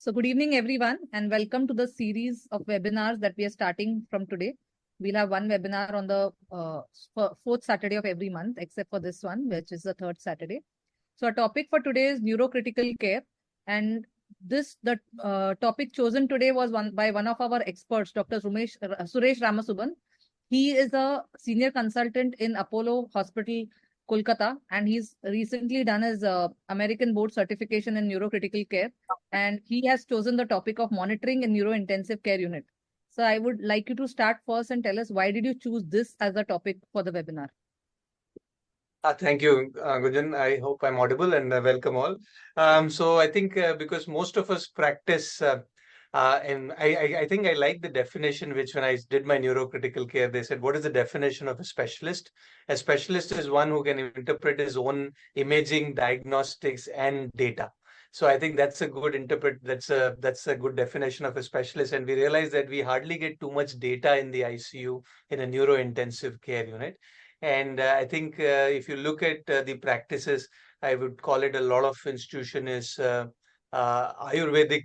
So good evening, everyone, and welcome to the series of webinars that we are starting from today. We'll have one webinar on the fourth Saturday of every month, except for this one, which is the third Saturday. So our topic for today is neurocritical care. And the topic chosen today was by one of our experts, Dr. Suresh Ramasubban. He is a senior consultant in Apollo Hospital, Kolkata, and he's recently done his American board certification in neurocritical care. And he has chosen the topic of monitoring in neuro-intensive care unit. So I would like you to start first and tell us, why did you choose this as a topic for the webinar? Thank you, Gunjan. I hope I'm audible and welcome all. So I think because most of us practice, and I think I like the definition which when I did my neurocritical care, they said, what is the definition of a specialist? A specialist is one who can interpret his own imaging, diagnostics, and data. So I think that's a good that's a good definition of a specialist. And we realize that we hardly get too much data in the ICU in a neuro-intensive care unit. And I think if you look at the practices, I would call it a lot of institution is Ayurvedic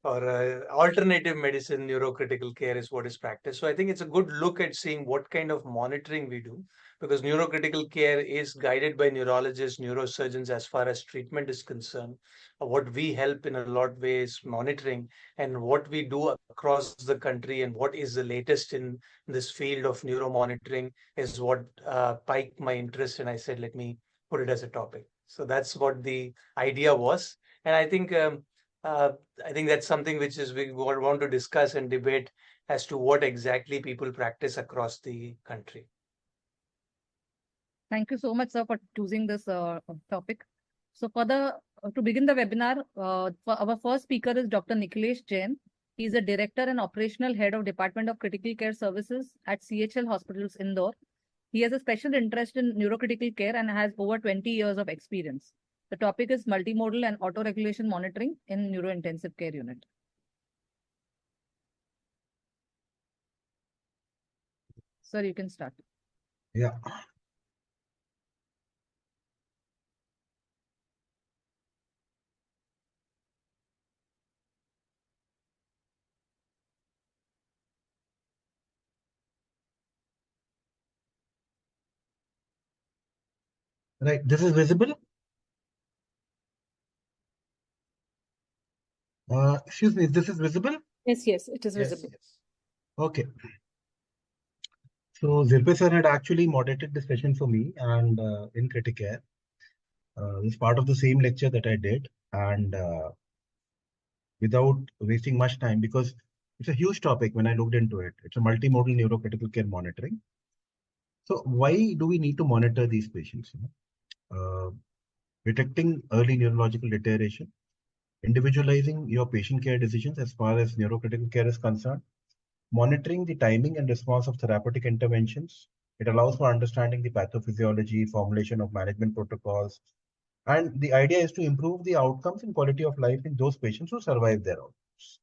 or alternative medicine, neurocritical care is what is practiced. So I think it's a good look at seeing what kind of monitoring we do, because neurocritical care is guided by neurologists, neurosurgeons as far as treatment is concerned. What we help in a lot of ways monitoring, and what we do across the country and what is the latest in this field of neuromonitoring is what piqued my interest, and I said, let me put it as a topic. So that's what the idea was, and uh, I think that's something which is we want to discuss and debate as to what exactly people practice across the country. Thank you so much, sir, for choosing this topic. So to begin the webinar, our first speaker is Dr. Nikhilesh Jain. He is a director and operational head of Department of Critical Care Services at CHL Hospitals, Indore. He has a special interest in neurocritical care and has over 20 years of experience. The topic is multimodal and auto-regulation monitoring in neuro-intensive care unit. Sir, you can start. Yeah. Right, this is visible? Excuse me, this is visible? Yes, it is visible. Yes. Okay. So Zirpe sir had actually moderated the session for me and in Criticare. It's part of the same lecture that I did, and without wasting much time, because it's a huge topic when I looked into it. It's a multimodal neurocritical care monitoring. So why do we need to monitor these patients? Detecting early neurological deterioration, individualizing your patient care decisions as far as neurocritical care is concerned, monitoring the timing and response of therapeutic interventions. It allows for understanding the pathophysiology, formulation of management protocols, and the idea is to improve the outcomes and quality of life in those patients who survive their outcomes.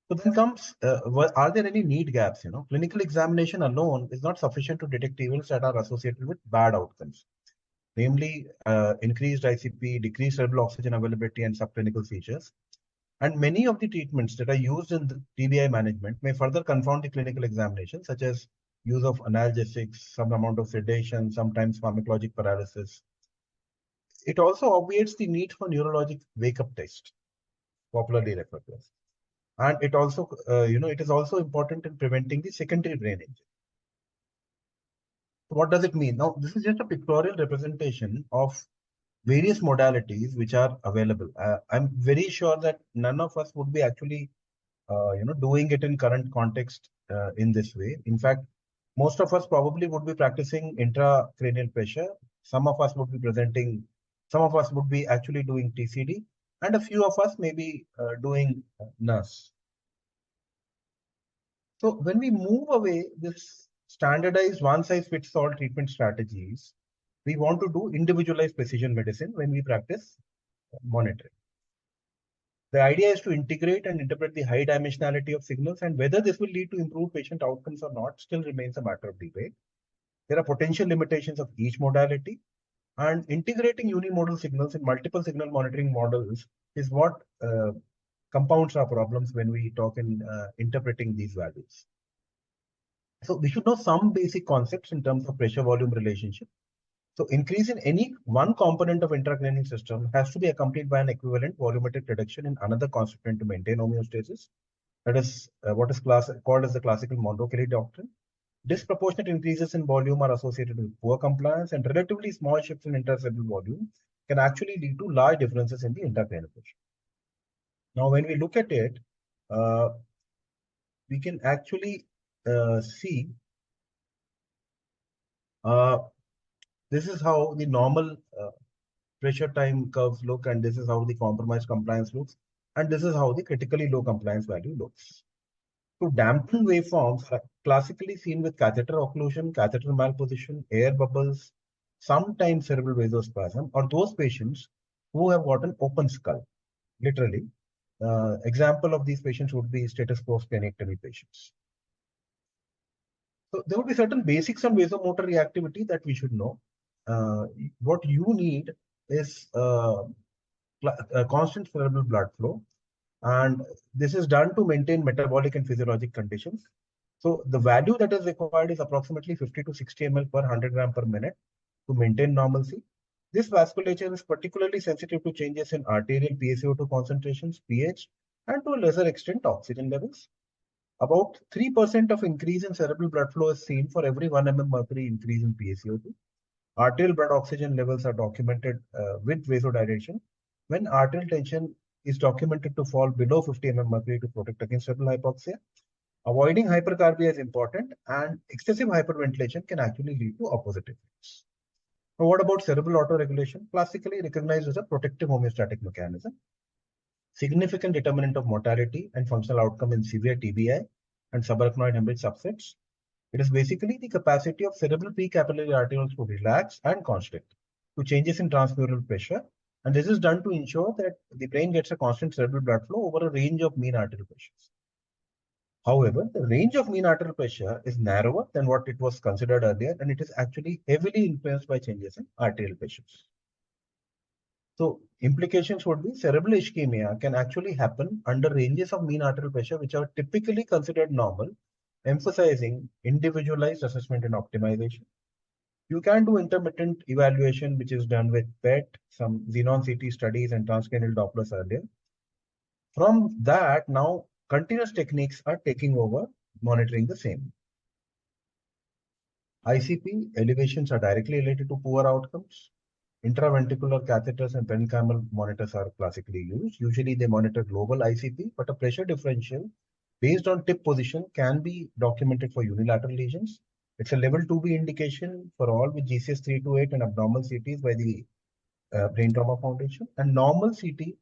So then comes, are there any need gaps? Clinical examination alone is not sufficient to detect events that are associated with bad outcomes, namely increased ICP, decreased cerebral oxygen availability, and subclinical features. And many of the treatments that are used in the TBI management may further confound the clinical examination, such as use of analgesics, some amount of sedation, sometimes pharmacologic paralysis. It also obviates the need for neurologic wake-up test, popularly referred to as. And it also, it is also important in preventing the secondary brain injury. So what does it mean? Now, this is just a pictorial representation of various modalities which are available. I'm very sure that none of us would be actually doing it in current context in this way. In fact, most of us probably would be practicing intracranial pressure. Some of us would be actually doing TCD, and a few of us may be doing nurse. So when we move away this standardized one-size-fits-all treatment strategies, we want to do individualized precision medicine when we practice monitoring. The idea is to integrate and interpret the high dimensionality of signals, and whether this will lead to improved patient outcomes or not still remains a matter of debate. There are potential limitations of each modality, And integrating unimodal signals in multiple signal monitoring models is what compounds our problems when we talk in interpreting these values. So we should know some basic concepts in terms of pressure-volume relationship. So increase in any one component of intracranial system has to be accompanied by an equivalent volumetric reduction in another constituent to maintain homeostasis. That is what is called as the classical Monro-Kelly doctrine. Disproportionate increases in volume are associated with poor compliance, and relatively small shifts in intercerebral volume can actually lead to large differences in the intracranial pressure. Now, when we look at it, we can actually see this is how the normal pressure time curves look, and this is how the compromised compliance looks, and this is how the critically low compliance value looks. So dampened waveforms are classically seen with catheter occlusion, catheter malposition, air bubbles, sometimes cerebral vasospasm, or those patients who have got an open skull, literally. Example of these patients would be status quo splenectomy patients. So there would be certain basics on vasomotor reactivity that we should know. What you need is a constant cerebral blood flow, and this is done to maintain metabolic and physiologic conditions. So the value that is required is approximately 50 to 60 ml per 100 gram per minute to maintain normalcy. This vasculature is particularly sensitive to changes in arterial PaCO2 concentrations, pH, and to a lesser extent oxygen levels. About 3% of increase in cerebral blood flow is seen for every 1 mm mercury increase in PaCO2. Arterial blood oxygen levels are documented with vasodilation when arterial tension is documented to fall below 50 mm mercury to protect against cerebral hypoxia. Avoiding hypercarbia is important, and excessive hyperventilation can actually lead to opposite effects. Now, what about cerebral autoregulation? Classically recognized as a protective homeostatic mechanism. Significant determinant of mortality and functional outcome in severe TBI and subarachnoid hemorrhage subsets. It is basically the capacity of cerebral precapillary arterioles to relax and constrict to changes in transmural pressure. And this is done to ensure that the brain gets a constant cerebral blood flow over a range of mean arterial pressures. However, the range of mean arterial pressure is narrower than what it was considered earlier, and it is actually heavily influenced by changes in arterial pressures. So implications would be cerebral ischemia can actually happen under ranges of mean arterial pressure which are typically considered normal, emphasizing individualized assessment and optimization. You can do intermittent evaluation, which is done with PET, some xenon CT studies, and transcranial Dopplers earlier. From that, now continuous techniques are taking over, monitoring the same. ICP elevations are directly related to poor outcomes. Intraventricular catheters and parenchymal monitors are classically used. Usually they monitor global ICP, but a pressure differential based on tip position can be documented for unilateral lesions. It's a level 2B indication for all with GCS 328 and abnormal CTs by the Brain Trauma Foundation, and normal CT,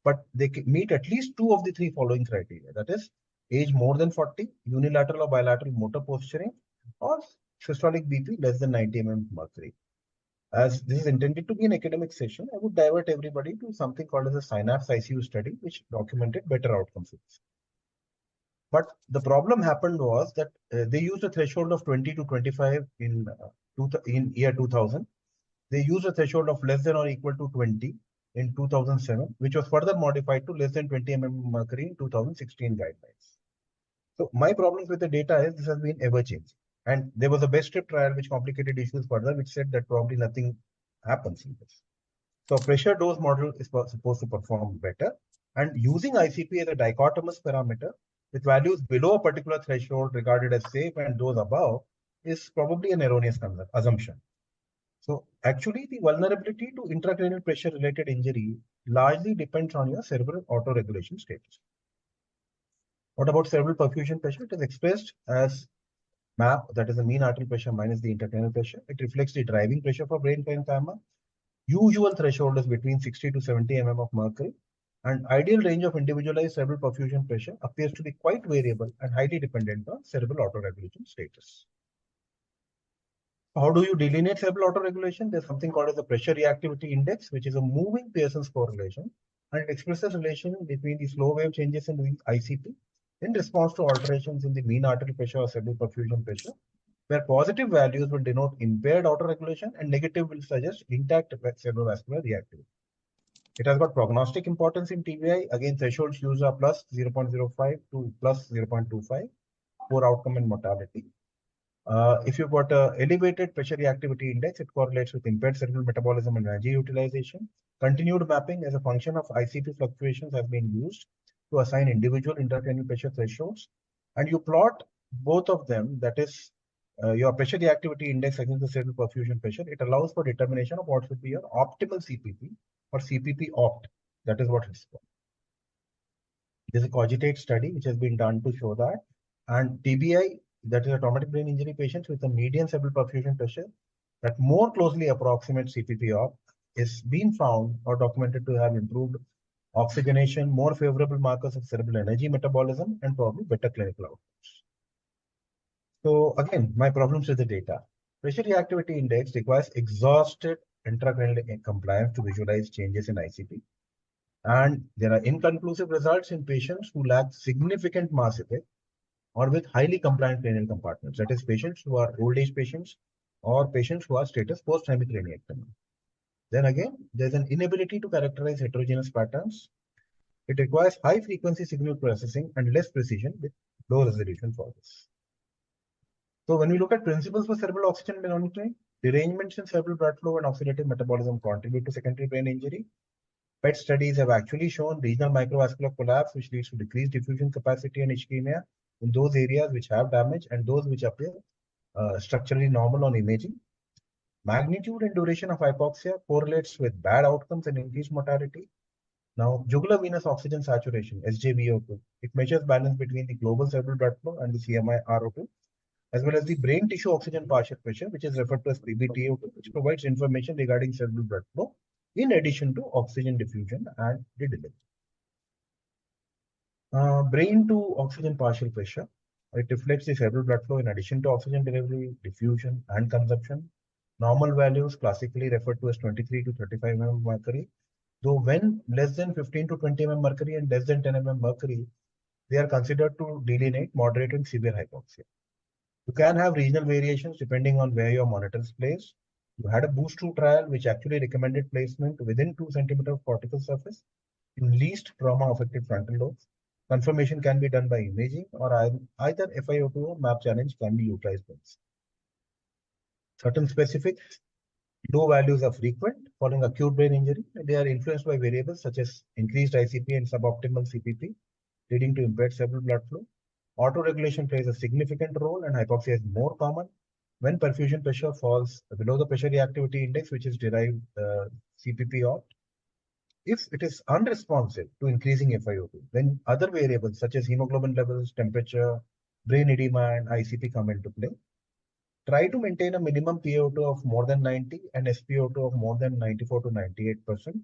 but they meet at least two of the three following criteria. That is, age more than 40, unilateral or bilateral motor posturing, or systolic BP less than 90 mm mercury. As this is intended to be an academic session, I would divert everybody to something called as a Synapse ICU study, which documented better outcomes. But the problem happened was that they used a threshold of 20 to 25 in year 2000. They used a threshold of less than or equal to 20 in 2007, which was further modified to less than 20 mm mercury in 2016 guidelines. So my problems with the data is this has been ever changing. And there was a best strip trial which complicated issues further, which said that probably nothing happens in this. So pressure dose model is supposed to perform better. And using ICP as a dichotomous parameter with values below a particular threshold regarded as safe and those above is probably an erroneous assumption. So actually the vulnerability to intracranial pressure related injury largely depends on your cerebral autoregulation status. What about cerebral perfusion pressure? It is expressed as MAP, that is the mean arterial pressure minus the intracranial pressure. It reflects the driving pressure for brain parenchyma. Usual threshold is between 60 to 70 mm of mercury, and ideal range of individualized cerebral perfusion pressure appears to be quite variable and highly dependent on cerebral autoregulation status. How do you delineate cerebral autoregulation? There's something called as the pressure reactivity index, which is a moving Pearson's correlation, and it expresses relation between the slow wave changes in the ICP in response to alterations in the mean arterial pressure or cerebral perfusion pressure where positive values will denote impaired autoregulation and negative will suggest intact cerebrovascular reactivity. It has got prognostic importance in TBI. Again, thresholds used are plus 0.05 to plus 0.25 for outcome and mortality. If you've got an elevated pressure reactivity index, it correlates with impaired cerebral metabolism and energy utilization. Continued mapping as a function of ICP fluctuations has been used to assign individual intracranial pressure thresholds. And you plot both of them, that is your pressure reactivity index against the cerebral perfusion pressure. It allows for determination of what should be your optimal CPP or CPP opt. That is what it's called. There's a cogitate study which has been done to show that. And TBI, that is a traumatic brain injury patients with a median cerebral perfusion pressure that more closely approximates CPP opt is being found or documented to have improved oxygenation, more favorable markers of cerebral energy metabolism, and probably better clinical outcomes. So again, my problems with the data. Pressure reactivity index requires exhausted intracranial compliance to visualize changes in ICP. And there are inconclusive results in patients who lack significant mass effect or with highly compliant cranial compartments. That is, patients who are old age patients or patients who are status post hemicraniectomy. Then again, there's an inability to characterize heterogeneous patterns. It requires high frequency signal processing and less precision with low resolution for this. So when we look at principles for cerebral oxygen monitoring, derangements in cerebral blood flow and oxidative metabolism contribute to secondary brain injury. PET studies have actually shown regional microvascular collapse, which leads to decreased diffusion capacity and ischemia in those areas which have damage and those which appear structurally normal on imaging. Magnitude and duration of hypoxia correlates with bad outcomes and increased mortality. Now, jugular venous oxygen saturation, SJVO2, it measures balance between the global cerebral blood flow and the CMI RO2, as well as the brain tissue oxygen partial pressure, which is referred to as PBTO2, which provides information regarding cerebral blood flow in addition to oxygen diffusion and the delivery. Brain to oxygen partial pressure, it reflects the cerebral blood flow in addition to oxygen delivery, diffusion, and consumption. Normal values classically referred to as 23 to 35 mm mercury, though when less than 15 to 20 mm mercury and less than 10 mm mercury, they are considered to delineate moderate and severe hypoxia. You can have regional variations depending on where your monitor is placed. You had a boost 2 trial which actually recommended placement within 2 cm of cortical surface in least trauma affected frontal lobes. Confirmation can be done by imaging or either FiO2 or map challenge can be utilized. Certain specific low values are frequent following acute brain injury. They are influenced by variables such as increased ICP and suboptimal CPP, leading to impaired cerebral blood flow. Autoregulation plays a significant role and hypoxia is more common when perfusion pressure falls below the pressure reactivity index, which is derived CPP opt. If it is unresponsive to increasing FiO2, then other variables such as hemoglobin levels, temperature, brain edema, and ICP come into play. Try to maintain a minimum PaO2 of more than 90 and SpO2 of more than 94 to 98%.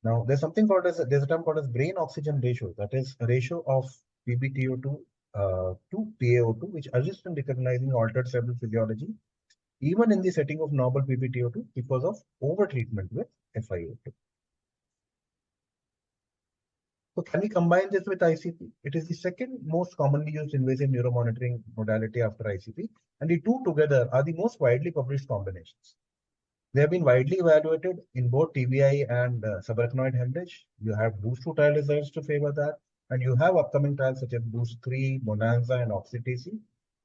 Now, there's a term called as brain oxygen ratio, that is a ratio of PbTO2 to PaO2, which assists in recognizing altered cerebral physiology, even in the setting of normal PbTO2 because of overtreatment with FiO2. So can we combine this with ICP? It is the second most commonly used invasive neuromonitoring modality after ICP, and the two together are the most widely published combinations. They have been widely evaluated in both TBI and subarachnoid hemorrhage. You have boost 2 trial results to favor that, and you have upcoming trials such as boost 3, Bonanza, and OxyTC,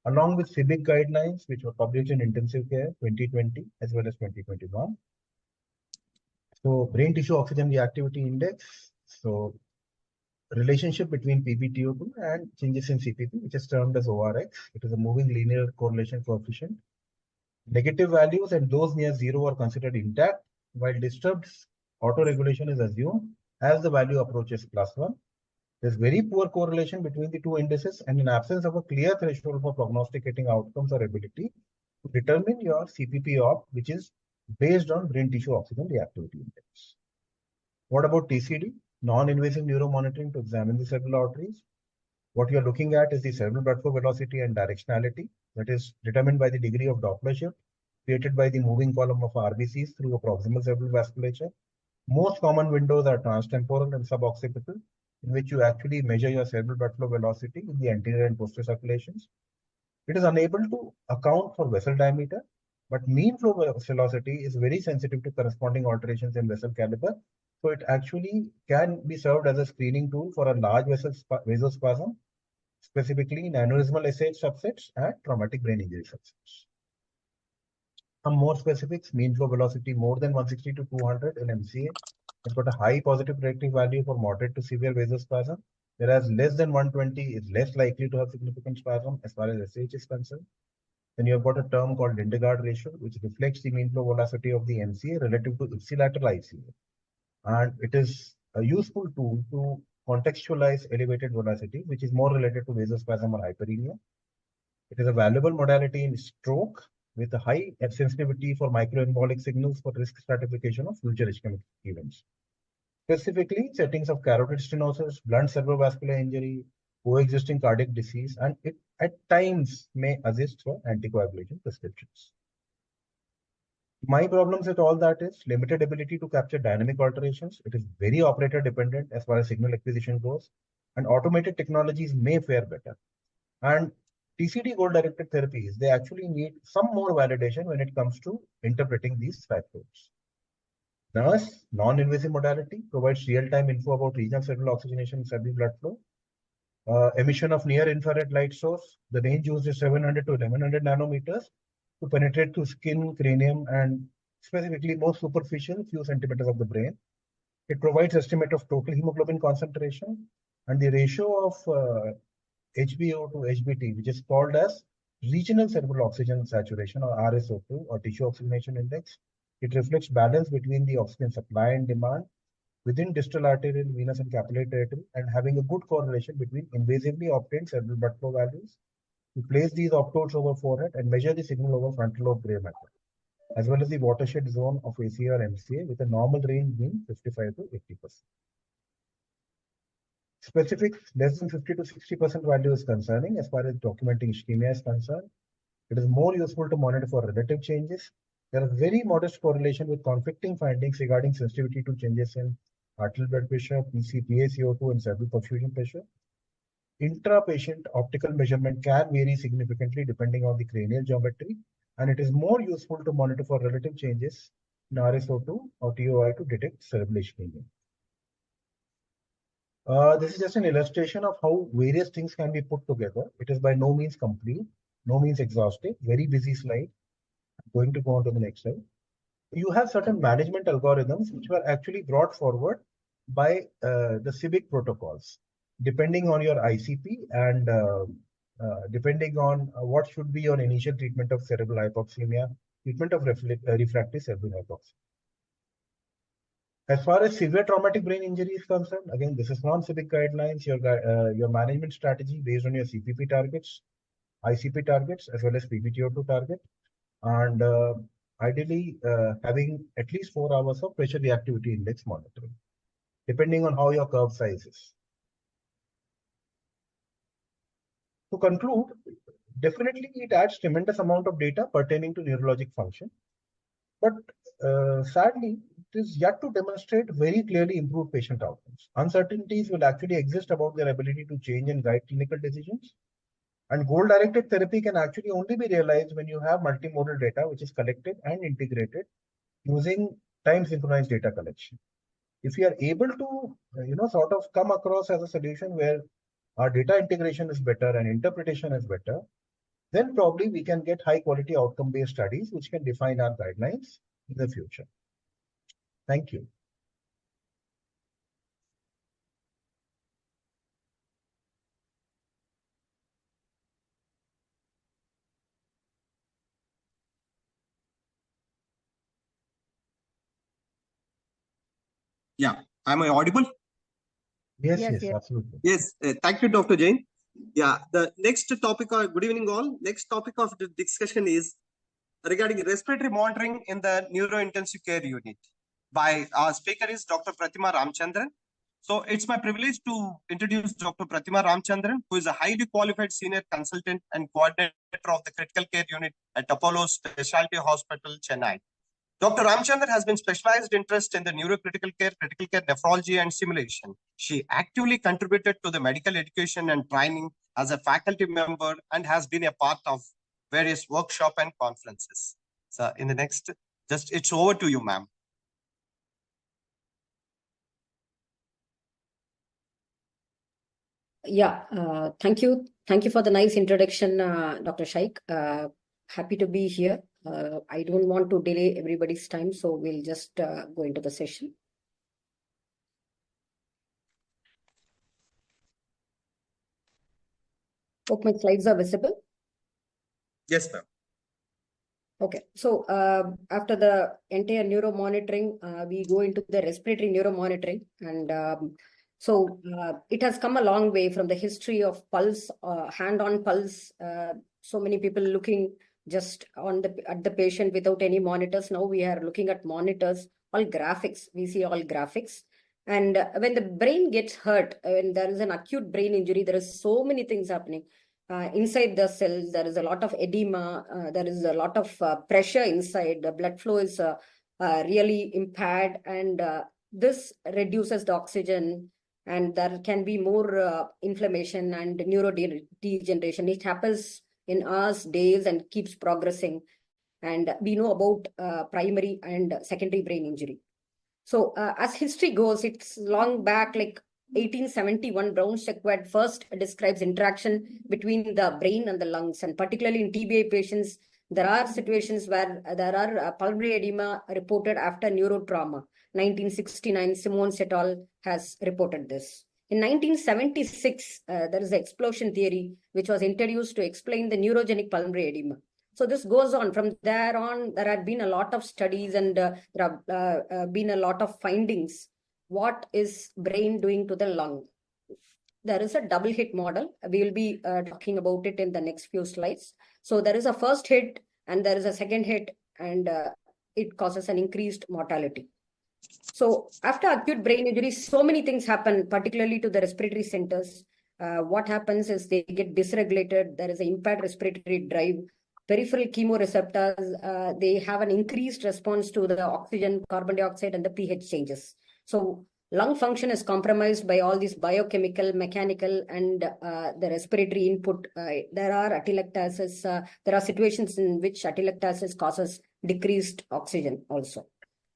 along with CBIC guidelines, which were published in Intensive Care 2020 as well as 2021. So brain tissue oxygen reactivity index. So relationship between PbTO2 and changes in CPP, which is termed as ORX. It is a moving linear correlation coefficient. Negative values and those near zero are considered intact, while disturbed autoregulation is assumed as the value approaches +1. There's very poor correlation between the two indices, and in absence of a clear threshold for prognosticating outcomes or ability to determine your CPP opt, which is based on brain tissue oxygen reactivity index. What about TCD? Non-invasive neuromonitoring to examine the cerebral arteries. What you're looking at is the cerebral blood flow velocity and directionality that is determined by the degree of Doppler shift created by the moving column of RBCs through a proximal cerebral vasculature. Most common windows are transtemporal and suboccipital, in which you actually measure your cerebral blood flow velocity in the anterior and posterior circulations. It is unable to account for vessel diameter, but mean flow velocity is very sensitive to corresponding alterations in vessel caliber. So it actually can be served as a screening tool for a large vessel vasospasm, specifically in aneurysmal SH subsets and traumatic brain injury subsets. Some more specifics: mean flow velocity more than 160 to 200 in MCA has got a high positive predictive value for moderate to severe vasospasm, whereas less than 120 is less likely to have significant spasm as far as SH is concerned. Then you have got a term called Lindegaard ratio, which reflects the mean flow velocity of the MCA relative to ipsilateral ICA. And it is a useful tool to contextualize elevated velocity, which is more related to vasospasm or hyperemia. It is a valuable modality in stroke with a high sensitivity for microembolic signals for risk stratification of future ischemic events. Specifically, settings of carotid stenosis, blunt cerebrovascular injury, coexisting cardiac disease, and it at times may assist for anticoagulation prescriptions. My problems with all that is limited ability to capture dynamic alterations. It is very operator dependent as far as signal acquisition goes, and automated technologies may fare better. And TCD goal-directed therapies, they actually need some more validation when it comes to interpreting these factors. NURSE, non-invasive modality, provides real-time info about regional cerebral oxygenation and cerebral blood flow. Emission of near-infrared light source. The range used is 700 to 1100 nanometers to penetrate through skin, cranium, and specifically more superficial, few centimeters of the brain. It provides estimate of total hemoglobin concentration and the ratio of HbO to HbT, which is called as regional cerebral oxygen saturation or RSO2 or tissue oxygenation index. It reflects balance between the oxygen supply and demand within distal arterial, venous, and capillary territory, and having a good correlation between invasively obtained cerebral blood flow values. We place these optodes over forehead and measure the signal over frontal lobe gray matter, as well as the watershed zone of ACA or MCA with a normal range being 55 to 80%. Specifics less than 50 to 60% value is concerning as far as documenting ischemia is concerned. It is more useful to monitor for relative changes. There is very modest correlation with conflicting findings regarding sensitivity to changes in arterial blood pressure, PaCO2, and cerebral perfusion pressure. Intra-patient optical measurement can vary significantly depending on the cranial geometry, and it is more useful to monitor for relative changes in RSO2 or TOI to detect cerebral ischemia. This is just an illustration of how various things can be put together. It is by no means complete, no means exhaustive, very busy slide. I'm going to go on to the next slide. You have certain management algorithms which were actually brought forward by the civic protocols, depending on your ICP and depending on what should be your initial treatment of cerebral hypoxemia, treatment of refractory cerebral hypoxemia. As far as severe traumatic brain injury is concerned, again, this is non-civic guidelines, your management strategy based on your CPP targets, ICP targets, as well as PBTO2 target, and ideally having at least 4 hours of pressure reactivity index monitoring, depending on how your curve size is. To conclude, definitely it adds tremendous amount of data pertaining to neurologic function, but sadly, it is yet to demonstrate very clearly improved patient outcomes. Uncertainties will actually exist about their ability to change and guide clinical decisions. And goal-directed therapy can actually only be realized when you have multimodal data, which is collected and integrated using time-synchronized data collection. If you are able to, sort of come across as a solution where our data integration is better and interpretation is better, then probably we can get high-quality outcome-based studies which can define our guidelines in the future. Thank you. Yeah, am I audible? Yes, Yes, yes, yes. absolutely. Yes, thank you, Dr. Jain. Yeah, the next topic, good evening all. Next topic of the discussion is regarding respiratory monitoring in the neurointensive care unit. By our speaker is Dr. Pratima Ramchandran. So it's my privilege to introduce Dr. Pratima Ramchandran, who is a highly qualified senior consultant and coordinator of the critical care unit at Apollo Specialty Hospital, Chennai. Dr. Ramchandran has been specialized interest in the neurocritical care, critical care nephrology, and simulation. She actively contributed to the medical education and training as a faculty member and has been a part of various workshops and conferences. So in the next, it's over to you, ma'am. Yeah, thank you. Thank you for the nice introduction, Dr. Shaikh. Happy to be here. I don't want to delay everybody's time, so we'll just go into the session. Hope my slides are visible. Yes, ma'am. Okay, so after the entire neuro monitoring, we go into the respiratory neuro monitoring, and it has come a long way from the history of pulse, hand-on pulse. So many people looking just at the patient without any monitors. Now we are looking at monitors, all graphics. We see all graphics. And when the brain gets hurt, when there is an acute brain injury, there is so many things happening. Inside the cells, there is a lot of edema, there is a lot of pressure inside, the blood flow is really impaired, and this reduces the oxygen, and there can be more inflammation and neurodegeneration. It happens in hours, days, and keeps progressing. And we know about primary and secondary brain injury. So as history goes, it's long back, like 1871, Brown-Sequard first describes interaction between the brain and the lungs, and particularly in TBI patients, there are situations where there are pulmonary edema reported after neurotrauma. 1969, Simons et al. Has reported this. In 1976, there is the explosion theory, which was introduced to explain the neurogenic pulmonary edema. So this goes on. From there on, there have been a lot of studies, and there have been a lot of findings. What is brain doing to the lung? There is a double hit model. We will be talking about it in the next few slides. So there is a first hit and there is a second hit, and it causes an increased mortality. So after acute brain injury, so many things happen, particularly to the respiratory centers. What happens is they get dysregulated. There is an impaired respiratory drive. Peripheral chemoreceptors, they have an increased response to the oxygen, carbon dioxide, and the pH changes. So lung function is compromised by all these biochemical, mechanical, and the respiratory input. There are atelectasis. There are situations in which atelectasis causes decreased oxygen also.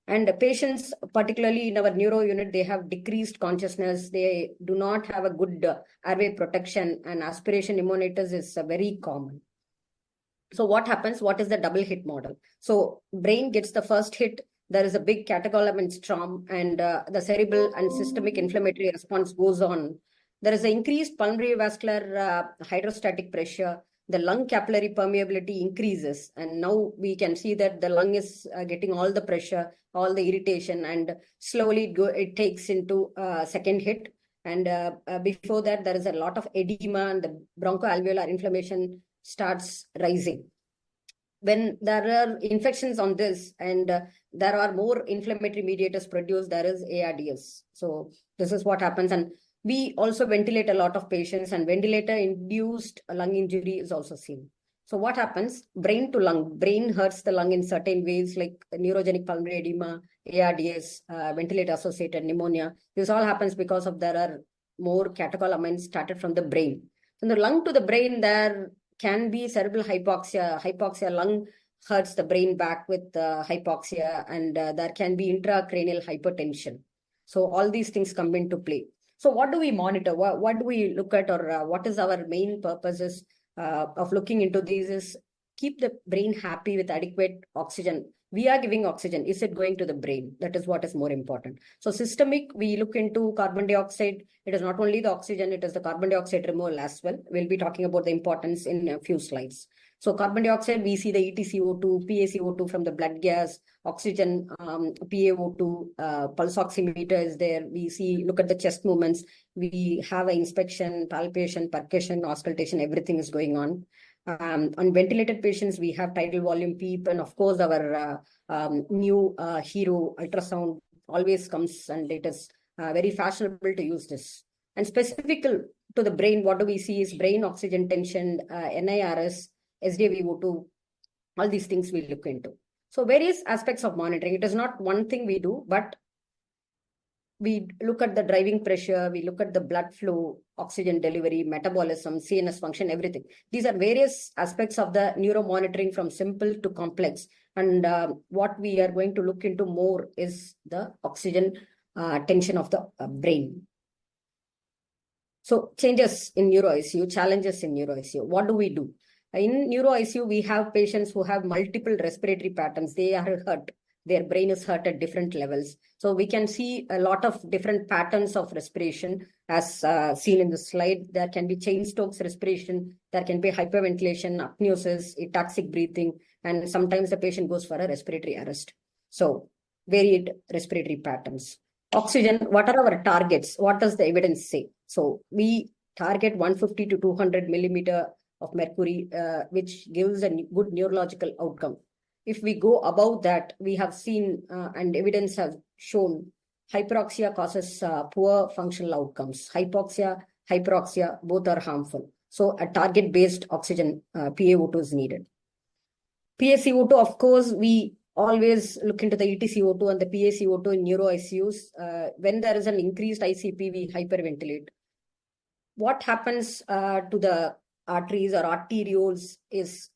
And patients, particularly in our neuro unit, they have decreased consciousness. They do not have a good airway protection, and aspiration pneumonitis is very common. So what happens? What is the double hit model? So brain gets the first hit. There is a big catecholamine storm, and the cerebral and systemic inflammatory response goes on. There is an increased pulmonary vascular hydrostatic pressure. The lung capillary permeability increases, and now we can see that the lung is getting all the pressure, all the irritation, and slowly it takes into second hit. And before that, there is a lot of edema, and the bronchoalveolar inflammation starts rising. When there are infections on this, and there are more inflammatory mediators produced, there is ARDS. So this is what happens. And we also ventilate a lot of patients, and ventilator-induced lung injury is also seen. So what happens? Brain to lung. Brain hurts the lung in certain ways, like neurogenic pulmonary edema, ARDS, ventilator-associated pneumonia. This all happens because of there are more catecholamines started from the brain. From the lung to the brain, there can be cerebral hypoxia. Hypoxia, lung hurts the brain back with hypoxia, and there can be intracranial hypertension. So all these things come into play. So what do we monitor? What do we look at, or what is our main purposes of looking into these is keep the brain happy with adequate oxygen. We are giving oxygen. Is it going to the brain? That is what is more important. So systemic, we look into carbon dioxide. It is not only the oxygen, it is the carbon dioxide removal as well. We'll be talking about the importance in a few slides. So carbon dioxide, we see the EtCO2, PaCO2 from the blood gas, oxygen, PaO2, pulse oximeter is there. We see, look at the chest movements. We have an inspection, palpation, percussion, auscultation, everything is going on. On ventilated patients, we have tidal volume PEEP, and of course our new hero ultrasound always comes, and it is very fashionable to use this. And specific to the brain, what do we see is brain oxygen tension, NIRS, SDVO2, all these things we look into. So various aspects of monitoring. It is not one thing we do, but we look at the driving pressure, we look at the blood flow, oxygen delivery, metabolism, CNS function, everything. These are various aspects of the neuromonitoring from simple to complex. And what we are going to look into more is the oxygen tension of the brain. So changes in neuro ICU, challenges in neuro ICU. What do we do? In neuro ICU, we have patients who have multiple respiratory patterns. They are hurt. Their brain is hurt at different levels. So we can see a lot of different patterns of respiration as seen in the slide. There can be Cheyne-Stokes respiration. There can be hyperventilation, apneosis, ataxic breathing, and sometimes the patient goes for a respiratory arrest. So varied respiratory patterns. Oxygen, what are our targets? What does the evidence say? So we target 150 to 200 millimeter of mercury, which gives a good neurological outcome. If we go above that, we have seen and evidence has shown hyperoxia causes poor functional outcomes. Hypoxia, hyperoxia, both are harmful. So a target-based oxygen PaO2 is needed. PaCO2, of course, we always look into the EtCO2 and the PaCO2 in neuro ICUs. When there is an increased ICP, we hyperventilate. What happens to the arteries or arterioles is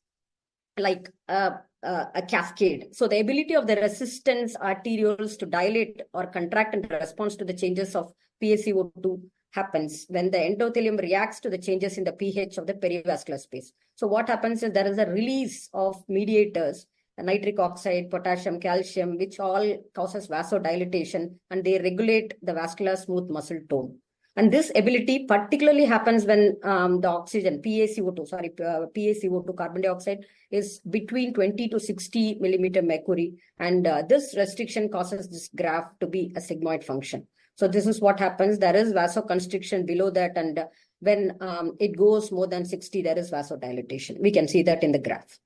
like a cascade. So the ability of the resistance arterioles to dilate or contract in response to the changes of PaCO2 happens when the endothelium reacts to the changes in the pH of the perivascular space. So what happens is there is a release of mediators, nitric oxide, potassium, calcium, which all causes vasodilatation, and they regulate the vascular smooth muscle tone. And this ability particularly happens when the oxygen, PaCO2, carbon dioxide, is between 20 to 60 millimeter mercury. And this restriction causes this graph to be a sigmoid function. So this is what happens. There is vasoconstriction below that. And when it goes more than 60, there is vasodilatation. We can see that in the graph.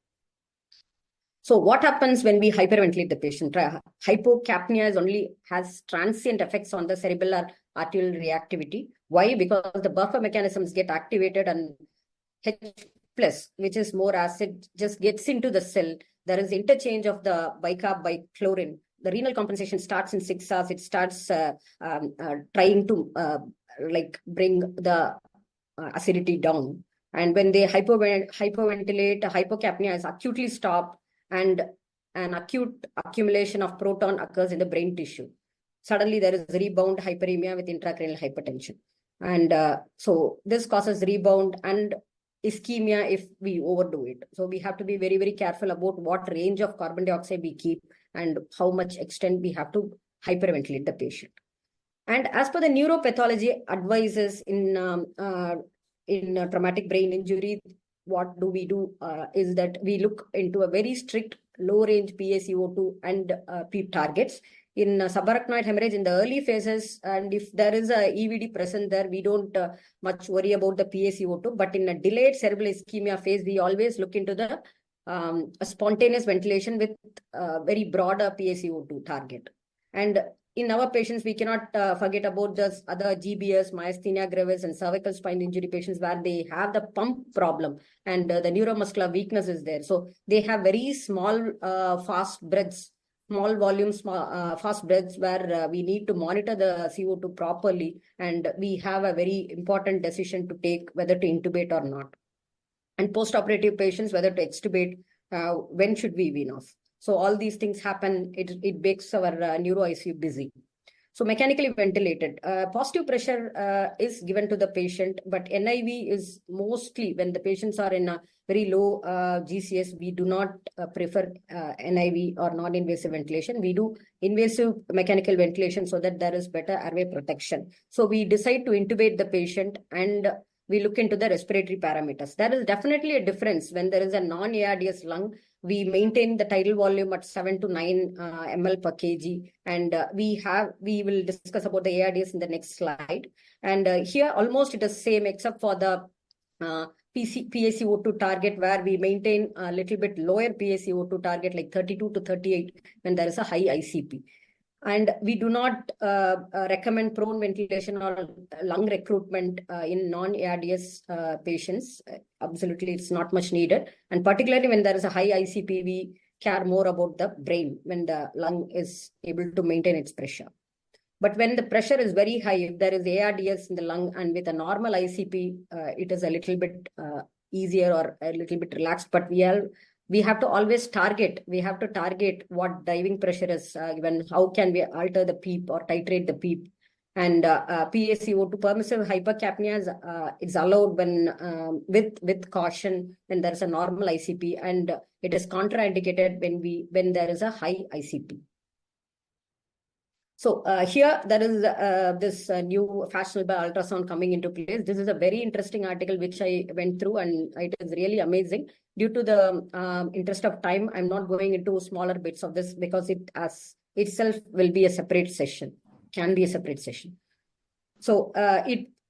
So what happens when we hyperventilate the patient? Hypocapnia has transient effects on the cerebellar arterial reactivity. Why? Because the buffer mechanisms get activated and H+, which is more acid, just gets into the cell. There is interchange of the bicarb by chlorine. The renal compensation starts in 6 hours. It starts trying to bring the acidity down. And when they hyperventilate, hypocapnia is acutely stopped, and an acute accumulation of proton occurs in the brain tissue. Suddenly, there is rebound hyperemia with intracranial hypertension. And so this causes rebound and ischemia if we overdo it. So we have to be very, very careful about what range of carbon dioxide we keep and how much extent we have to hyperventilate the patient. And as per the neuropathology advices in traumatic brain injury, what do we do is that we look into a very strict low-range PaCO2 and PEEP targets. In subarachnoid hemorrhage in the early phases, and if there is a EVD present there, we don't much worry about the PaCO2. But in a delayed cerebral ischemia phase, we always look into the spontaneous ventilation with very broader PaCO2 target. And in our patients, we cannot forget about the other GBS, myasthenia gravis, and cervical spine injury patients where they have the pump problem and the neuromuscular weakness is there. So they have very small, fast breaths, small volumes, fast breaths where we need to monitor the CO2 properly. And we have a very important decision to take whether to intubate or not. And post-operative patients, whether to extubate, when should we wean off? So all these things happen, it makes our neuro ICU busy. So mechanically ventilated, positive pressure is given to the patient, but NIV is mostly when the patients are in a very low GCS, we do not prefer NIV or non-invasive ventilation. We do invasive mechanical ventilation so that there is better airway protection. So we decide to intubate the patient and we look into the respiratory parameters. There is definitely a difference when there is a non-ARDS lung. We maintain the tidal volume at 7 to 9 ml per kg. And we will discuss about the ARDS in the next slide. And here almost it is same except for the PaCO2 target where we maintain a little bit lower PaCO2 target like 32 to 38 when there is a high ICP. And we do not recommend prone ventilation or lung recruitment in non-ARDS patients. Absolutely, it's not much needed. And particularly when there is a high ICP, we care more about the brain when the lung is able to maintain its pressure. But when the pressure is very high, if there is ARDS in the lung and with a normal ICP, it is a little bit easier or a little bit relaxed. But we have to always target. We have to target what diving pressure is given. How can we alter the PEEP or titrate the PEEP? And PaCO2 permissive hypercapnia is allowed when with caution when there is a normal ICP, and it is contraindicated when there is a high ICP. So here there is this new fashionable ultrasound coming into place. This is a very interesting article which I went through, and it is really amazing. Due to the interest of time, I'm not going into smaller bits of this because it as itself will be a separate session, can be a separate session. So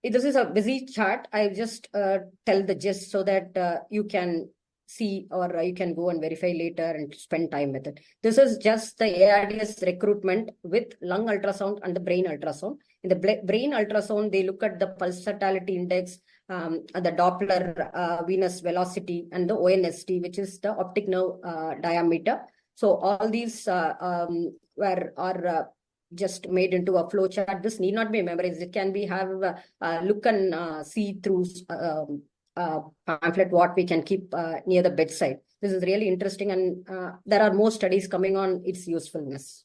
this is a busy chart. I just tell the gist so that you can see, or you can go and verify later and spend time with it. This is just the ARDS recruitment with lung ultrasound and the brain ultrasound. In the brain ultrasound, they look at the pulsatility index, the Doppler venous velocity, and the ONST, which is the optic nerve diameter. So all these are just made into a flow chart. This need not be memorized. It can be have look and see through pamphlet what we can keep near the bedside. This is really interesting, and there are more studies coming on its usefulness.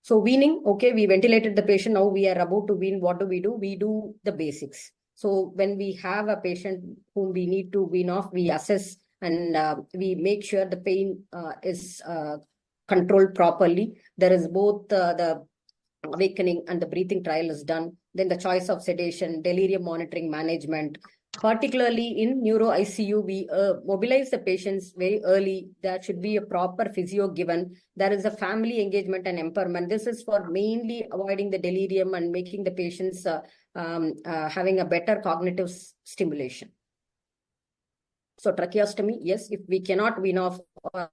So weaning, okay, we ventilated the patient. Now we are about to wean. What do? We do the basics. So when we have a patient whom we need to wean off, we assess and we make sure the pain is controlled properly. There is both the awakening and the breathing trial is done. Then the choice of sedation, delirium monitoring management. Particularly in neuro ICU, we mobilize the patients very early. There should be a proper physio given. There is a family engagement and empowerment. This is for mainly avoiding the delirium and making the patients having a better cognitive stimulation. So tracheostomy, yes, if we cannot wean off or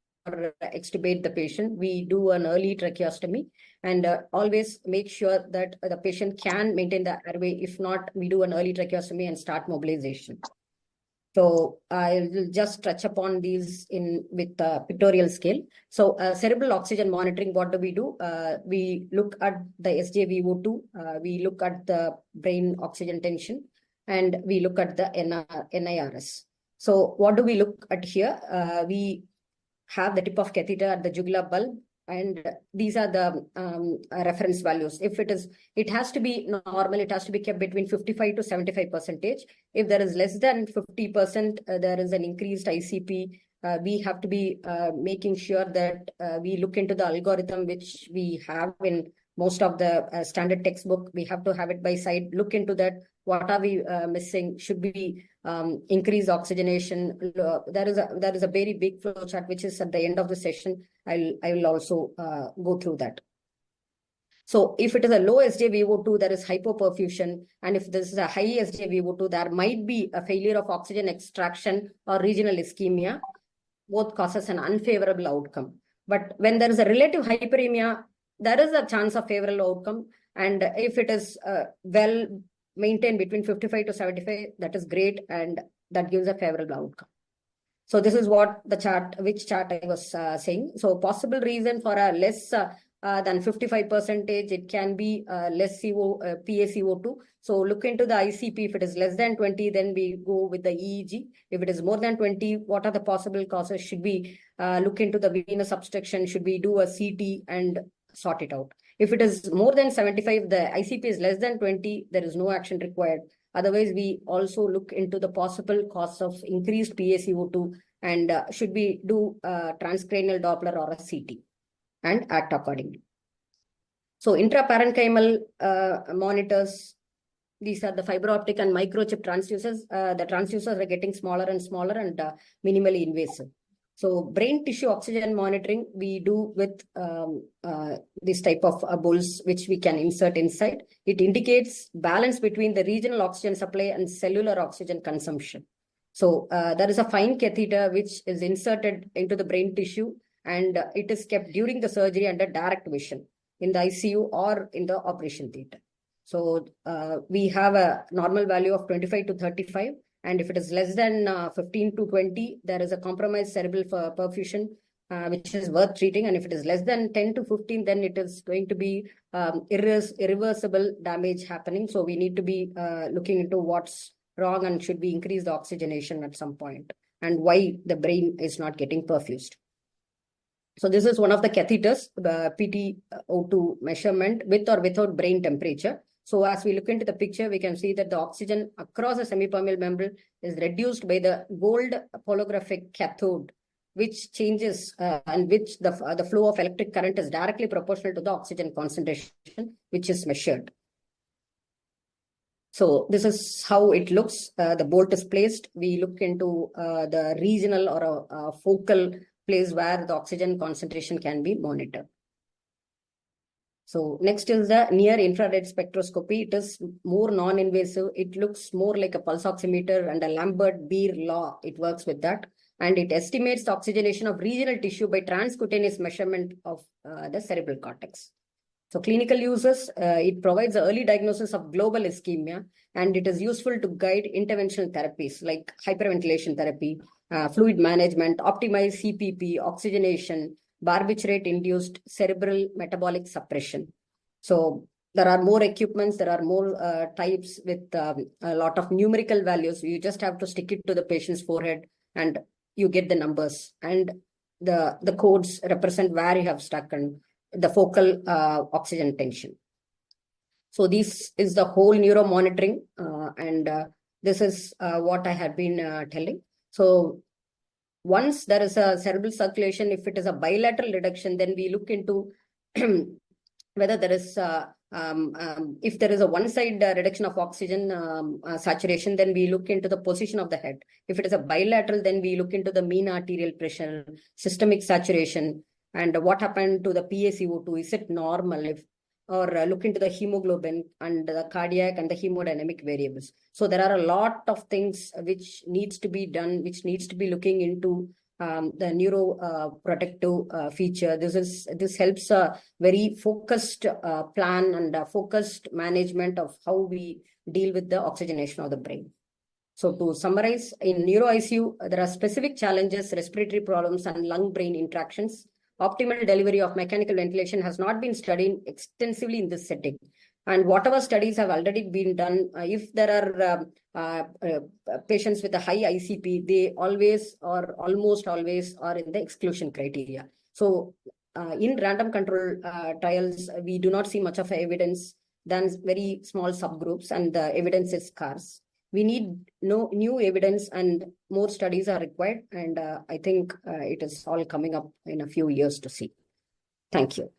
extubate the patient, we do an early tracheostomy, and always make sure that the patient can maintain the airway. If not, we do an early tracheostomy and start mobilization. So I will just touch upon these with pictorial scale. So cerebral oxygen monitoring, what do? We look at the SjVO2, we look at the brain oxygen tension, and we look at the NIRS. So what do we look at here? We have the tip of catheter at the jugular bulb, and these are the reference values. If it has to be normal, it has to be kept between 55 to 75%. If there is less than 50%, there is an increased ICP. We have to be making sure that we look into the algorithm which we have in most of the standard textbook. We have to have it by side, look into that. What are we missing? Should we increase oxygenation? There is a very big flow chart which is at the end of the session. I will also go through that. So if it is a low SjVO2, there is hypoperfusion, and if this is a high SjVO2, there might be a failure of oxygen extraction or regional ischemia. Both causes an unfavorable outcome. But when there is a relative hyperemia, there is a chance of favorable outcome, and if it is well maintained between 55 to 75, that is great, and that gives a favorable outcome. So this is what the chart, which chart I was saying. So possible reason for a less than 55%, it can be less PaCO2. So look into the ICP. If it is less than 20, then we go with the EEG. If it is more than 20, what are the possible causes? Should we look into the venous obstruction? Should we do a CT and sort it out? If it is more than 75, the ICP is less than 20, there is no action required. Otherwise, we also look into the possible cause of increased PaCO2, and should we do a transcranial Doppler or a CT and act accordingly. So intraparenchymal monitors, these are the fiber optic and microchip transducers. The transducers are getting smaller and smaller and minimally invasive. So brain tissue oxygen monitoring, we do with this type of bowls which we can insert inside. It indicates balance between the regional oxygen supply and cellular oxygen consumption. So there is a fine catheter which is inserted into the brain tissue, and it is kept during the surgery under direct vision in the ICU or in the operation theater. So we have a normal value of 25 to 35. And if it is less than 15 to 20, there is a compromised cerebral perfusion. which is worth treating. And if it is less than 10 to 15, then it is going to be irreversible damage happening. So we need to be looking into what's wrong and should we increase the oxygenation at some point, and why the brain is not getting perfused. So this is one of the catheters, the PtO2 measurement with or without brain temperature. So as we look into the picture, we can see that the oxygen across the semipermeable membrane is reduced by the gold polographic cathode, which changes and which the flow of electric current is directly proportional to the oxygen concentration, which is measured. So this is how it looks. The bolt is placed. We look into the regional or a focal place where the oxygen concentration can be monitored. So next is the near infrared spectroscopy. It is more non-invasive. It looks more like a pulse oximeter and a Lambert-Beer law. It works with that. And it estimates the oxygenation of regional tissue by transcutaneous measurement of the cerebral cortex. So clinical uses, it provides an early diagnosis of global ischemia, and it is useful to guide interventional therapies like hyperventilation therapy, fluid management, optimize CPP, oxygenation, barbiturate-induced cerebral metabolic suppression. So there are more equipments, there are more types with a lot of numerical values. You just have to stick it to the patient's forehead and you get the numbers, and the codes represent where you have stuck and the focal oxygen tension. So this is the whole neuro monitoring, and this is what I had been telling. So once there is a cerebral circulation, if it is a bilateral reduction, then we look into whether there is if there is a one-side reduction of oxygen saturation, then we look into the position of the head. If it is a bilateral, then we look into the mean arterial pressure, systemic saturation, and what happened to the PaCO2, is it normal? Or look into the hemoglobin and the cardiac and the hemodynamic variables. So there are a lot of things which needs to be done, which needs to be looking into the neuroprotective feature. This helps a very focused plan and focused management of how we deal with the oxygenation of the brain. So to summarize, in neuro ICU, there are specific challenges, respiratory problems, and lung-brain interactions. Optimal delivery of mechanical ventilation has not been studied extensively in this setting. And whatever studies have already been done, if there are patients with a high ICP, they always or almost always are in the exclusion criteria. So in random control trials, we do not see much of evidence than very small subgroups, and the evidence is scarce. We need new evidence, and more studies are required. And I think it is all coming up in a few years to see. Thank you.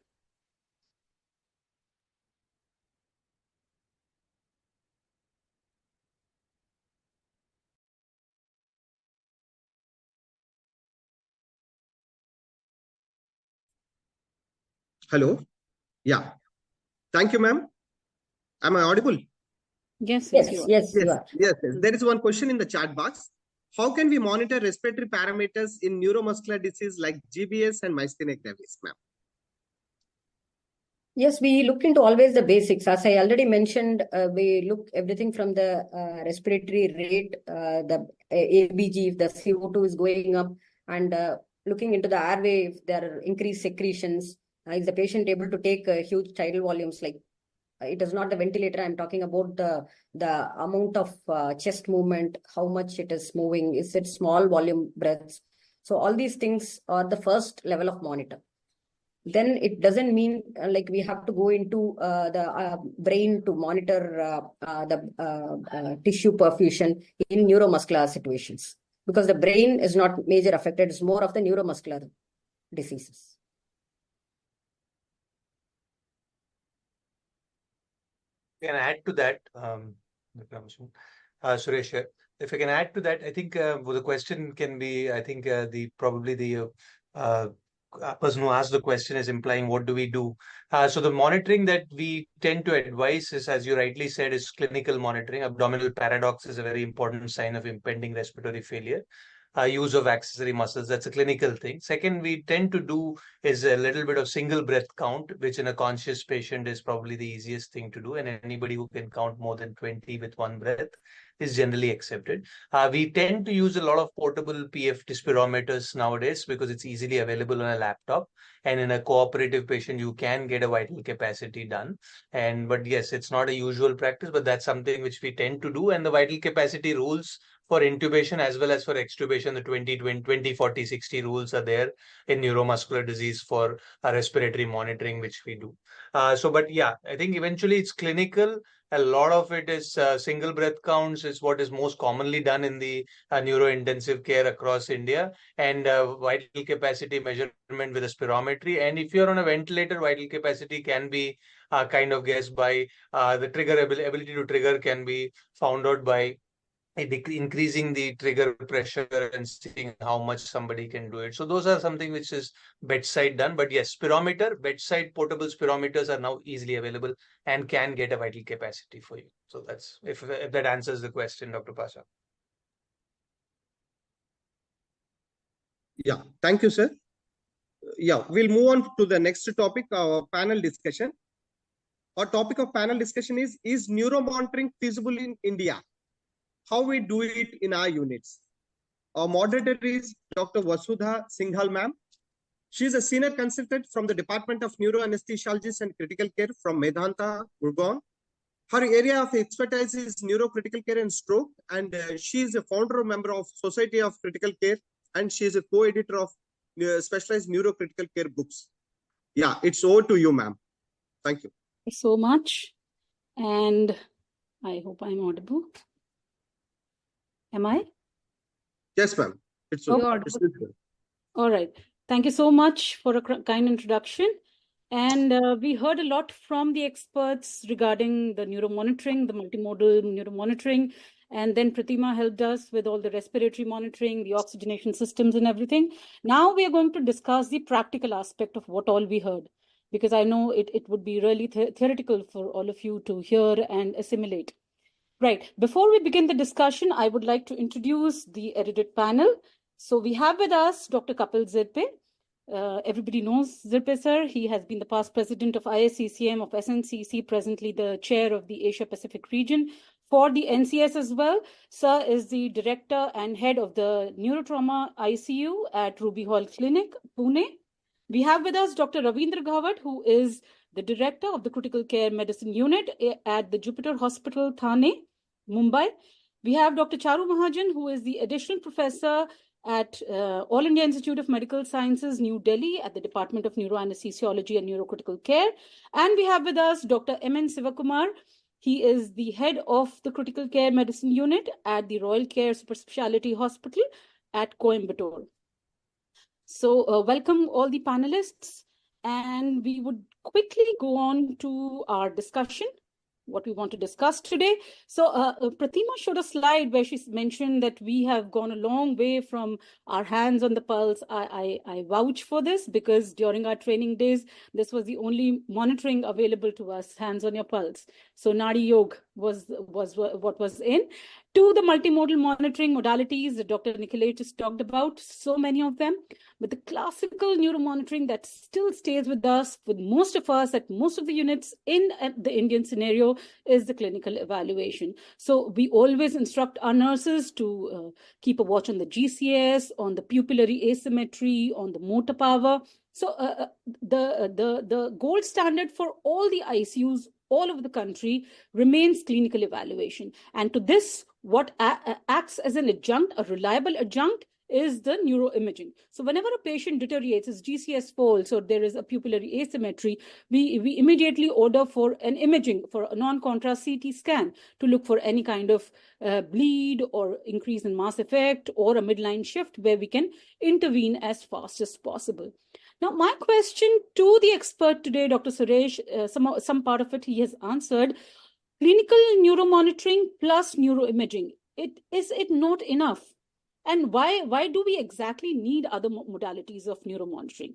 Hello. Yeah. Thank you, ma'am. Am I audible? Yes, Yes, you are. yes, you are. Yes. There is one question in the chat box. How can we monitor respiratory parameters in neuromuscular disease like GBS and myasthenia gravis, ma'am? Yes, we look into always the basics. As I already mentioned, we look everything from the respiratory rate, the ABG, if the CO2 is going up, and looking into the airway, if there are increased secretions. Is the patient able to take huge tidal volumes? Like it is not the ventilator. I'm talking about the amount of chest movement, how much it is moving. Is it small volume breaths? So all these things are the first level of monitor. Then it doesn't mean like we have to go into the brain to monitor the tissue perfusion in neuromuscular situations, because the brain is not major affected. It's more of the neuromuscular diseases. Can add to that, Suresh, if I can add to that, I think the question can be, I think probably the person who asked the question is implying what do we do? So the monitoring that we tend to advise is, as you rightly said, is clinical monitoring. Abdominal paradox is a very important sign of impending respiratory failure. Use of accessory muscles, that's a clinical thing. Second, we tend to do is a little bit of single breath count, which in a conscious patient is probably the easiest thing to do. And anybody who can count more than 20 with one breath is generally accepted. We tend to use a lot of portable PFT spirometers nowadays because it's easily available on a laptop. And in a cooperative patient, you can get a vital capacity done. But yes, it's not a usual practice, but that's something which we tend to do. And the vital capacity rules for intubation as well as for extubation, the 20, 40, 60 rules are there in neuromuscular disease for respiratory monitoring, which we do. But yeah, I think eventually it's clinical. A lot of it is single breath counts is what is most commonly done in the neuro-intensive care across India, and vital capacity measurement with a spirometry. And if you're on a ventilator, vital capacity can be kind of guessed by the trigger ability to trigger can be found out by increasing the trigger pressure and seeing how much somebody can do it. So those are something which is bedside done. But yes, spirometer, bedside portable spirometers are now easily available and can get a vital capacity for you. So that's if that answers the question, Dr. Pasha. Yeah, thank you, sir. Yeah, we'll move on to the next topic, our panel discussion. Our topic of panel discussion is neuromonitoring feasible in India? How we do it in our units? Our moderator is Dr. Vasudha Singhal, ma'am. She is a senior consultant from the Department of Neuroanesthesiology and Critical Care from Medanta, Gurgaon. Her area of expertise is neurocritical care and stroke, and she is a founder member of Society of Critical Care, and she is a co-editor of specialized neurocritical care books. Yeah, it's over to you, ma'am. Thank you. Thank you so much. And I hope I'm audible. Am I? Yes, ma'am. It's okay. All right. Thank you so much for a kind introduction. And we heard a lot from the experts regarding the neuromonitoring, the multimodal neuromonitoring. And then Pratima helped us with all the respiratory monitoring, the oxygenation systems and everything. Now we are going to discuss the practical aspect of what all we heard, because I know it would be really theoretical for all of you to hear and assimilate. Right. Before we begin the discussion, I would like to introduce the edited panel. So we have with us Dr. Kapil Zirpe. Everybody knows Zirpe sir. He has been the past president of ISCCM of SNCC, presently the chair of the Asia Pacific region for the NCS as well. Sir is the director and head of the neurotrauma ICU at Ruby Hall Clinic, Pune. We have with us Dr. Ravindra Ghawat, who is the director of the critical care medicine unit at the Jupiter Hospital, Thane, Mumbai. We have Dr. Charu Mahajan, who is the additional professor at All India Institute of Medical Sciences, New Delhi, at the Department of Neuroanesthesiology and Neurocritical Care. And we have with us Dr. M.N. Sivakumar. He is the head of the critical care medicine unit at the Royal Care Super Speciality Hospital at Coimbatore. So welcome all the panelists, and we would quickly go on to our discussion, what we want to discuss today. So Pratima showed a slide where she mentioned that we have gone a long way from our hands on the pulse. I vouch for this, because during our training days, this was the only monitoring available to us, hands on your pulse. So Nadi Yoga was what was in. To the multimodal monitoring modalities that Dr. Nikhilaj just talked about, so many of them. But the classical neuromonitoring that still stays with us, with most of us at most of the units in the Indian scenario, is the clinical evaluation. So we always instruct our nurses to keep a watch on the GCS, on the pupillary asymmetry, on the motor power. So the gold standard for all the ICUs all over the country remains clinical evaluation. And to this, what acts as an adjunct, a reliable adjunct, is the neuroimaging. So whenever a patient deteriorates, his GCS falls, or there is a pupillary asymmetry, we immediately order for an imaging, for a non-contrast CT scan, to look for any kind of bleed or increase in mass effect or a midline shift, where we can intervene as fast as possible. Now, my question to the expert today, Dr. Suresh, some part of it he has answered. Clinical neuromonitoring plus neuroimaging, is it not enough? And why do we exactly need other modalities of neuromonitoring?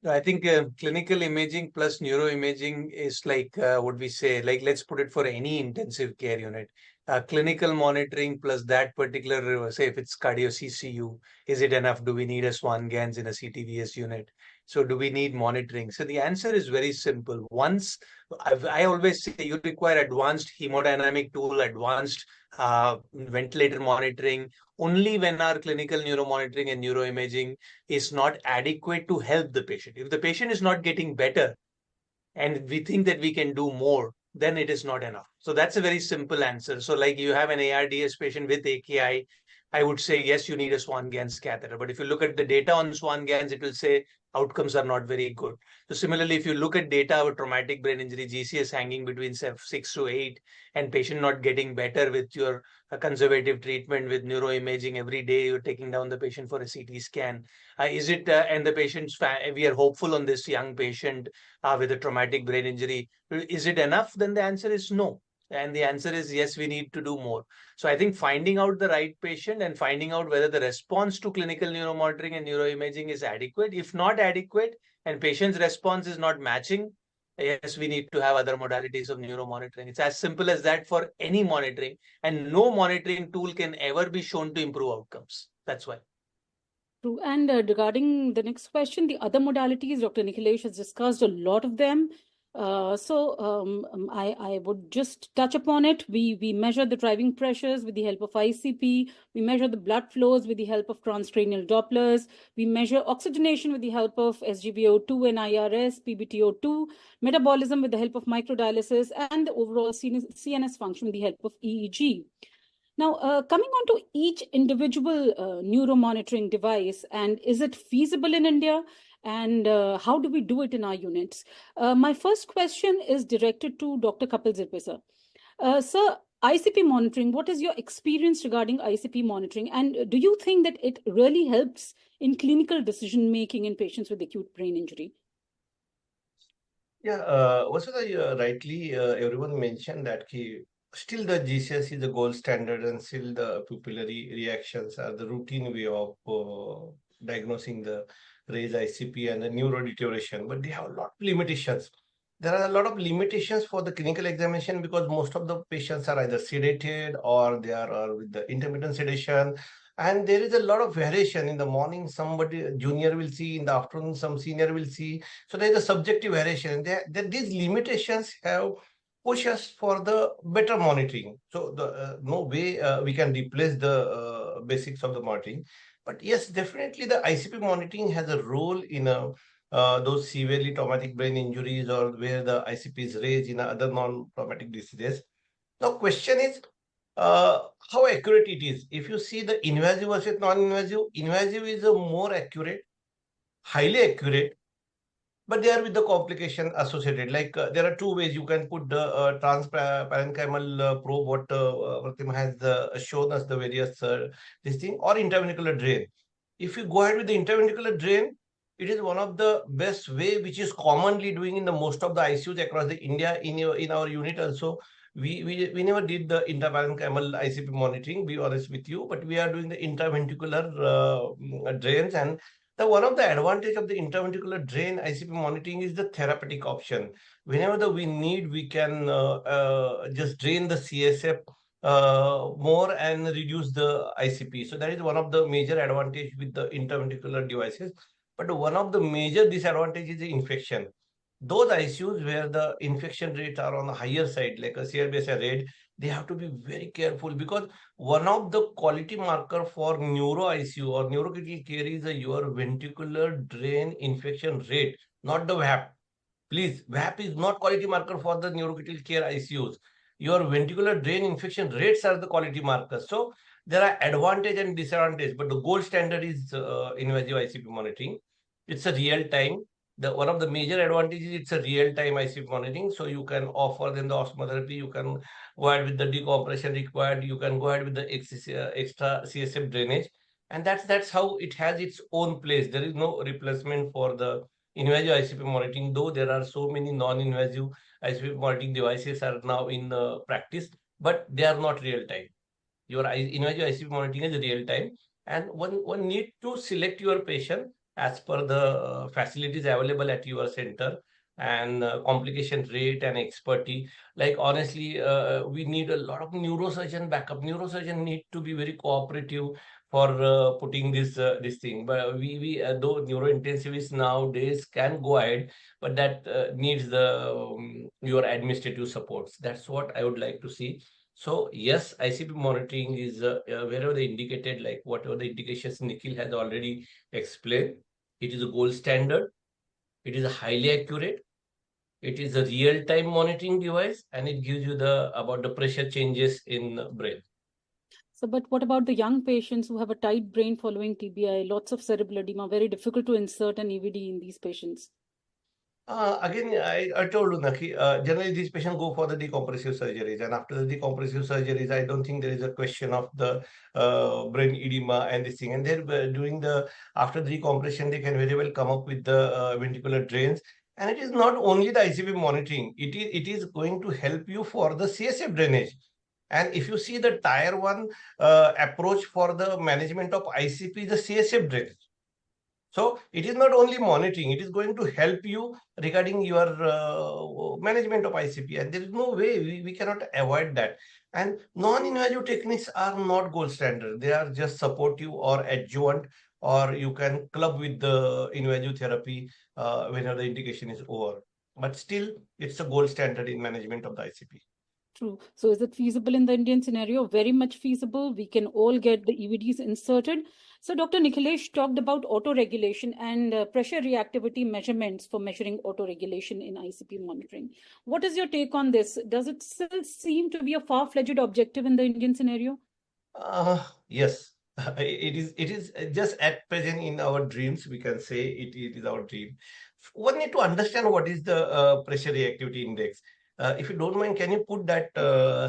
I think clinical imaging plus neuroimaging is like what we say, like let's put it for any intensive care unit. Clinical monitoring plus that particular, say if it's cardio CCU, is it enough? Do we need a Swan-Ganz in a CTVS unit? So do we need monitoring? So the answer is very simple. Once I always say you require advanced hemodynamic tool, advanced ventilator monitoring, only when our clinical neuromonitoring and neuroimaging is not adequate to help the patient. If the patient is not getting better and we think that we can do more, then it is not enough. So that's a very simple answer. So like you have an ARDS patient with AKI, I would say, yes, you need a Swan-Ganz catheter. But if you look at the data on Swan-Ganz, it will say outcomes are not very good. So similarly, if you look at data of traumatic brain injury, GCS hanging between 6 to 8, and patient not getting better with your conservative treatment with neuroimaging every day, you're taking down the patient for a CT scan. Is it, and the patient's, we are hopeful on this young patient with a traumatic brain injury. Is it enough? Then the answer is no. And the answer is yes, we need to do more. So I think finding out the right patient and finding out whether the response to clinical neuromonitoring and neuroimaging is adequate. If not adequate and patient's response is not matching, yes, we need to have other modalities of neuromonitoring. It's as simple as that for any monitoring, and no monitoring tool can ever be shown to improve outcomes. That's why. True. And regarding the next question, the other modalities, Dr. Nikhilesh has discussed a lot of them. I would just touch upon it. We measure the driving pressures with the help of ICP. We measure the blood flows with the help of transcranial Dopplers. We measure oxygenation with the help of SGBO2 and IRS, PBTO2, metabolism with the help of microdialysis, and the overall CNS function with the help of EEG. Now, coming on to each individual neuromonitoring device, and is it feasible in India? And how do we do it in our units? My first question is directed to Dr. Kapil Zirpe, sir. Sir, ICP monitoring, what is your experience regarding ICP monitoring? And do you think that it really helps in clinical decision-making in patients with acute brain injury? Yeah, Vasudha, rightly, everyone mentioned that still the GCS is the gold standard and still the pupillary reactions are the routine way of diagnosing the raised ICP and the neurodeterioration, but they have a lot of limitations. There are a lot of limitations for the clinical examination because most of the patients are either sedated or they are with the intermittent sedation. And there is a lot of variation. In the morning, somebody junior will see, in the afternoon, some senior will see. So there is a subjective variation. These limitations have push us for the better monitoring. So no way we can replace the basics of the monitoring. But yes, definitely the ICP monitoring has a role in those severely traumatic brain injuries or where the ICP is raised in other non-traumatic diseases. Now, question is how accurate it is. If you see the invasive versus non-invasive, invasive is a more accurate, highly accurate, but they are with the complication associated. Like there are two ways you can put the transparenchymal probe, what Pratima has shown us the various this thing, or interventricular drain. If you go ahead with the interventricular drain, it is one of the best way which is commonly doing in the most of the ICUs across the India. In our unit also, we never did the interparenchymal ICP monitoring, be honest with you, but we are doing the interventricular drains. And the one of the advantage of the interventricular drain ICP monitoring is the therapeutic option. Whenever we need, we can just drain the CSF more and reduce the ICP. So that is one of the major advantage with the interventricular devices. But one of the major disadvantages is the infection. Those ICUs where the infection rates are on the higher side, like a CRBSI rate, they have to be very careful because one of the quality marker for neuro ICU or neurocritical care is your ventricular drain infection rate, not the VAP. Please, VAP is not quality marker for the neurocritical care ICUs. Your ventricular drain infection rates are the quality markers. So there are advantage and disadvantage, but the gold standard is invasive ICP monitoring. It's a real time. One of the major advantages, it's a real time ICP monitoring. So you can offer them the osmotherapy, you can go ahead with the decompression required, you can go ahead with the extra CSF drainage. And that's how it has its own place. There is no replacement for the invasive ICP monitoring, though there are so many non-invasive ICP monitoring devices are now in practice, but they are not real time. Your invasive ICP monitoring is real time, and one need to select your patient as per the facilities available at your center. and complication rate and expertise. Like honestly, we need a lot of neurosurgeon backup. Neurosurgeon need to be very cooperative for putting this thing. But we though neurointensivists nowadays can go ahead, but that needs the your administrative supports. That's what I would like to see. So yes, ICP monitoring is wherever they indicated, like whatever the indications Nikhil has already explained. It is a gold standard. It is highly accurate. It is a real-time monitoring device, and it gives you the about the pressure changes in brain. So, but what about the young patients who have a tight brain following TBI, lots of cerebral edema, very difficult to insert an EVD in these patients? Again, I told you, Naki, generally these patients go for the decompressive surgeries, and after the decompressive surgeries, I don't think there is a question of the brain edema and this thing. And then during the after the decompression, they can very well come up with the ventricular drains. And it is not only the ICP monitoring; it is going to help you for the CSF drainage. And if you see the tier 1 approach for the management of ICP, the CSF drainage. So it is not only monitoring, it is going to help you regarding your management of ICP. And there is no way we cannot avoid that. And non-invasive techniques are not gold standard. They are just supportive or adjuvant, or you can club with the invasive therapy whenever the indication is over. But still, it's a gold standard in management of the ICP. True. So is it feasible in the Indian scenario? Very much feasible. We can all get the EVDs inserted. So Dr. Nikhilesh talked about auto-regulation and pressure reactivity measurements for measuring auto-regulation in ICP monitoring. What is your take on this? Does it still seem to be a far-fetched objective in the Indian scenario? Yes. It is just at present in our dreams, we can say it is our dream. One need to understand what is the pressure reactivity index. If you don't mind, can you put that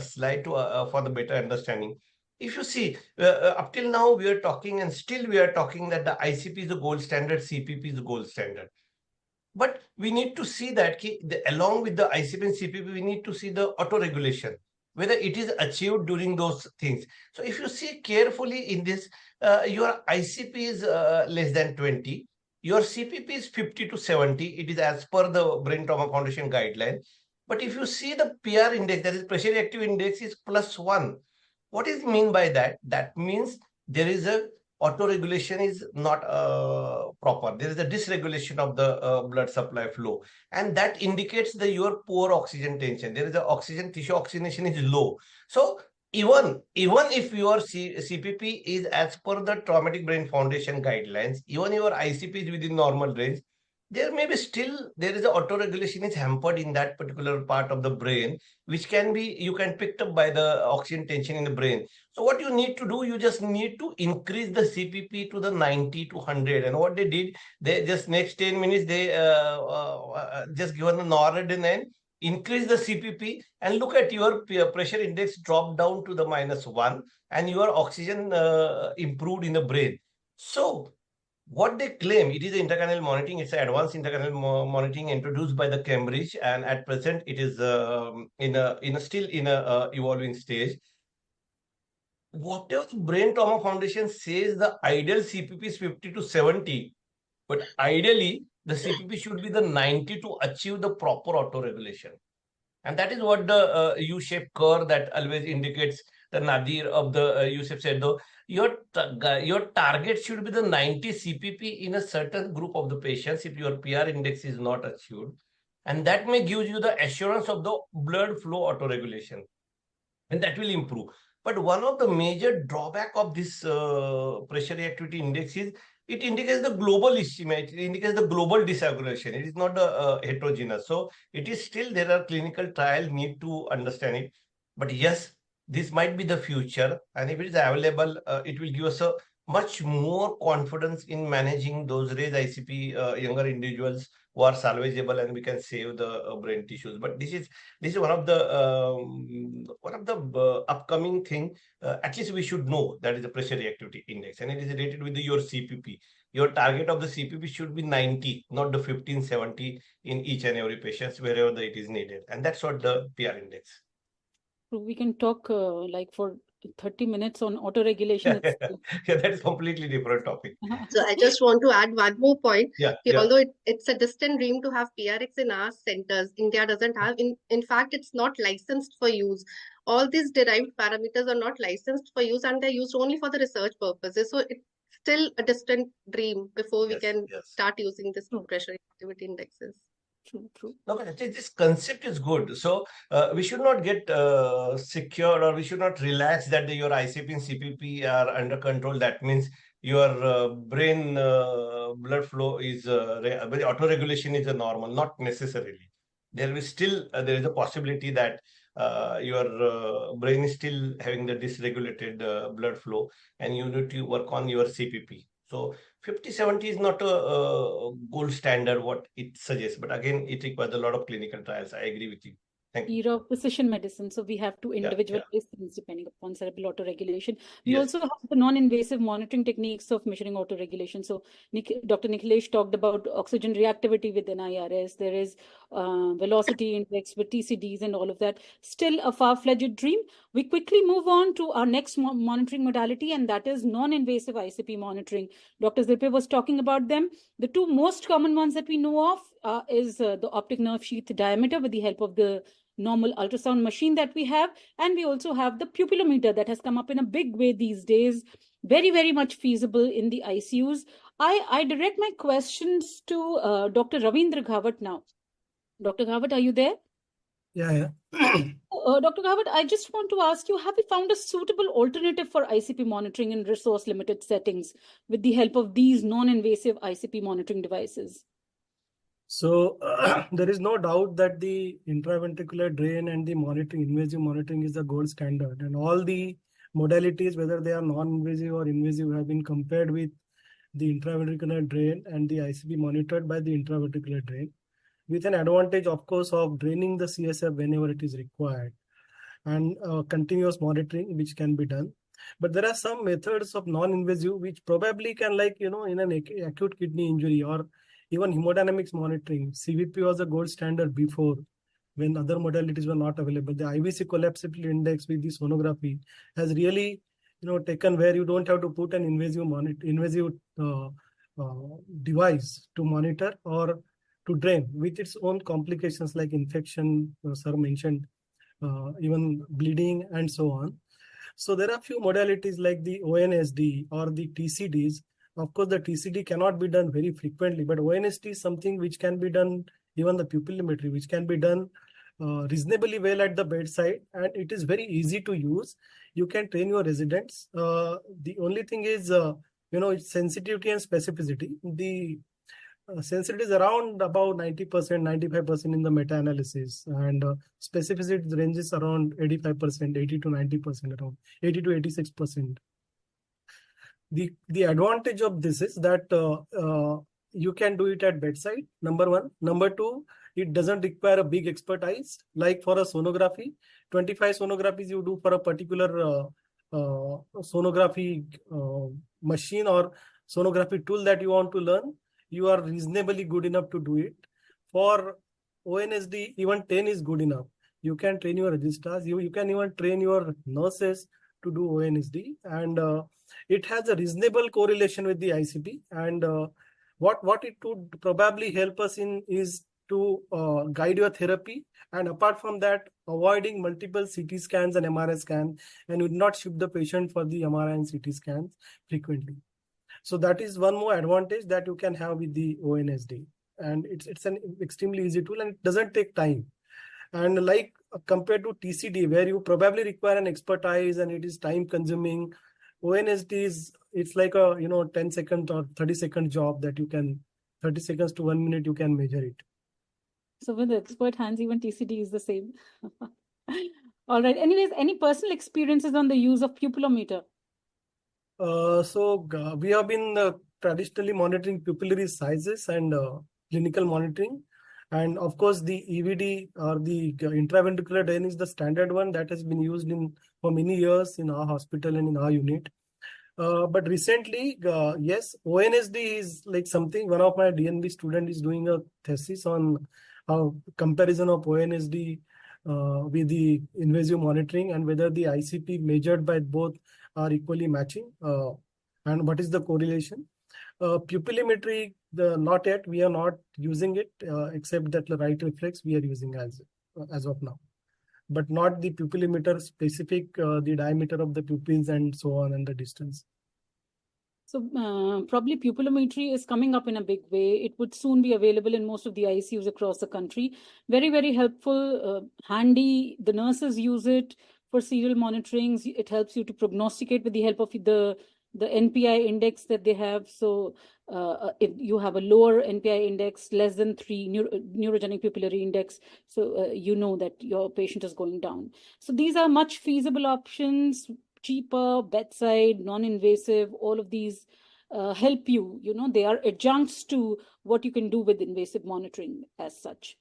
slide to for the better understanding? If you see, up till now we are talking, and still we are talking that the ICP is the gold standard, CPP is the gold standard. But we need to see that along with the ICP and CPP, we need to see the auto-regulation, whether it is achieved during those things. So if you see carefully in this, your ICP is less than 20, your CPP is 50 to 70. It is as per the Brain Trauma Foundation guideline. But if you see the PR index, that is pressure reactive index, is +1. What is mean by that? That means there is a auto-regulation is not proper. There is a dysregulation of the blood supply flow, and that indicates the your poor oxygen tension. There is a oxygen tissue oxygenation is low. So even if your CPP is as per the Traumatic Brain Foundation guidelines, even your ICP is within normal range, there may be still there is a auto-regulation is hampered in that particular part of the brain, which can be you can picked up by the oxygen tension in the brain. So what you need to do, you just need to increase the CPP to the 90 to 100. And what they did, they just next 10 minutes, they just given a noradrenaline, increase the CPP, and look at your pressure index drop down to the -1, and your oxygen improved in the brain. So what they claim, it is intercanal monitoring. It's an advanced intercanal monitoring introduced by the Cambridge, and at present it is still in a evolving stage. Whatever Brain Trauma Foundation says, the ideal CPP is 50 to 70, but ideally the CPP should be the 90 to achieve the proper auto-regulation. And that is what the U-shaped curve that always indicates the nadir of the Yusuf said, though, your target should be the 90 CPP in a certain group of the patients if your PR index is not achieved. And that may give you the assurance of the blood flow auto-regulation. And that will improve. But one of the major drawback of this pressure reactivity index is it indicates the global ischemia, it indicates the global dysregulation. It is not the heterogeneous. So it is still there are clinical trials need to understand it. But yes, this might be the future. And if it is available, it will give us a much more confidence in managing those raised ICP younger individuals who are salvageable, and we can save the brain tissues. But this is one of the upcoming thing. At least we should know that is the pressure reactivity index, and it is related with your CPP. Your target of the CPP should be 90, not the 15, 70 in each and every patient wherever it is needed, and that's what the PR index. We can talk like for 30 minutes on auto-regulation. Yeah, that's completely different topic. So I just want to add one more point. Yeah, yeah. Although it's a distant dream to have PRX in our centers, India doesn't have. In fact, it's not licensed for use. All these derived parameters are not licensed for use, and they're used only for the research purposes. So it's still a distant dream before we Yes, can yes. start using this pressure activity indexes. True. No, but this concept is good. So we should not get secured, or we should not relax that your ICP and CPP are under control. That means your brain blood flow is auto-regulation is a normal, not necessarily. There is still there is a possibility that your brain is still having the dysregulated blood flow, and you need to work on your CPP. So 50-70 is not a gold standard what it suggests, but again, it requires a lot of clinical trials. I agree with you. Thank you. Era of precision medicine, so we have to individualize things depending upon cerebral autoregulation. We also have the non-invasive monitoring techniques of measuring autoregulation. So Dr. Nikhilesh talked about oxygen reactivity with NIRS. There is velocity index with TCDs and all of that. Still a far-fledged dream. We quickly move on to our next monitoring modality, and that is non-invasive ICP monitoring. Dr. Zilpe was talking about them. The two most common ones that we know of is the optic nerve sheath diameter with the help of the normal ultrasound machine that we have, and we also have the pupillometer that has come up in a big way these days, very much feasible in the ICUs. I direct my questions to Dr. Ravindra Ghavat now. Dr. Ghavat, are you there? Yeah. Dr. Ghavat, I just want to ask you, have you found a suitable alternative for ICP monitoring in resource limited settings with the help of these non-invasive ICP monitoring devices? So there is no doubt that the intraventricular drain and the monitoring, invasive monitoring, is the gold standard, and all the modalities, whether they are non-invasive or invasive, have been compared with the intraventricular drain and the ICP monitored by the intraventricular drain, with an advantage, of course, of draining the CSF whenever it is required, and continuous monitoring which can be done. But there are some methods of non-invasive which probably can, like, in an acute kidney injury or even hemodynamics monitoring. CVP was a gold standard before, when other modalities were not available. The IVC collapsibility index with the sonography has really, taken where you don't have to put an invasive device to monitor or to drain, with its own complications like infection, sir mentioned, even bleeding and so on. So there are few modalities like the ONSD or the TCDs. Of course, the TCD cannot be done very frequently, but ONSD is something which can be done, even the pupillometry, which can be done reasonably well at the bedside, and it is very easy to use. You can train your residents. The only thing is, its sensitivity and specificity. The sensitivity is around about 90%, 95% in the meta-analysis, and specificity ranges around 85%, 80 to 90%, around 80 to 86%. The advantage of this is that you can do it at bedside, number one. Number two, it doesn't require a big expertise. Like for a sonography, 25 sonographies you do for a particular sonography machine or sonography tool that you want to learn, you are reasonably good enough to do it. For ONSD, even 10 is good enough. You can train your registrars, you can even train your nurses to do ONSD, and it has a reasonable correlation with the ICP. And what it would probably help us in is to guide your therapy, and apart from that, avoiding multiple CT scans and MRI scans, and would not ship the patient for the MRI and CT scans frequently. So that is one more advantage that you can have with the ONSD, and it's an extremely easy tool, and it doesn't take time. And like compared to TCD, where you probably require an expertise and it is time consuming, ONSD is, it's like a 10-second or 30-second job that you can, 30 seconds to 1 minute you can measure it. So with the expert hands, even TCD is the same. All right. Anyways, any personal experiences on the use of pupillometer? So we have been traditionally monitoring pupillary sizes and clinical monitoring. And of course, the EVD or the intraventricular drain is the standard one that has been used for many years in our hospital and in our unit. But recently, yes, ONSD is like something. One of my DNB student is doing a thesis on comparison of ONSD with the invasive monitoring, and whether the ICP measured by both are equally matching, and what is the correlation. Pupillometry, not yet, we are not using it, except that the right reflex we are using as of now, but not the pupillometer specific, the diameter of the pupils and so on, and the distance. So probably pupillometry is coming up in a big way. It would soon be available in most of the ICUs across the country. Very, very helpful, handy. The nurses use it for serial monitoring. It helps you to prognosticate with the help of the NPI index that they have. So if you have a lower NPI index, less than 3 neurogenic pupillary index, so you know that your patient is going down. So these are much feasible options, cheaper, bedside, non-invasive. All of these help you. They are adjuncts to what you can do with invasive monitoring as such.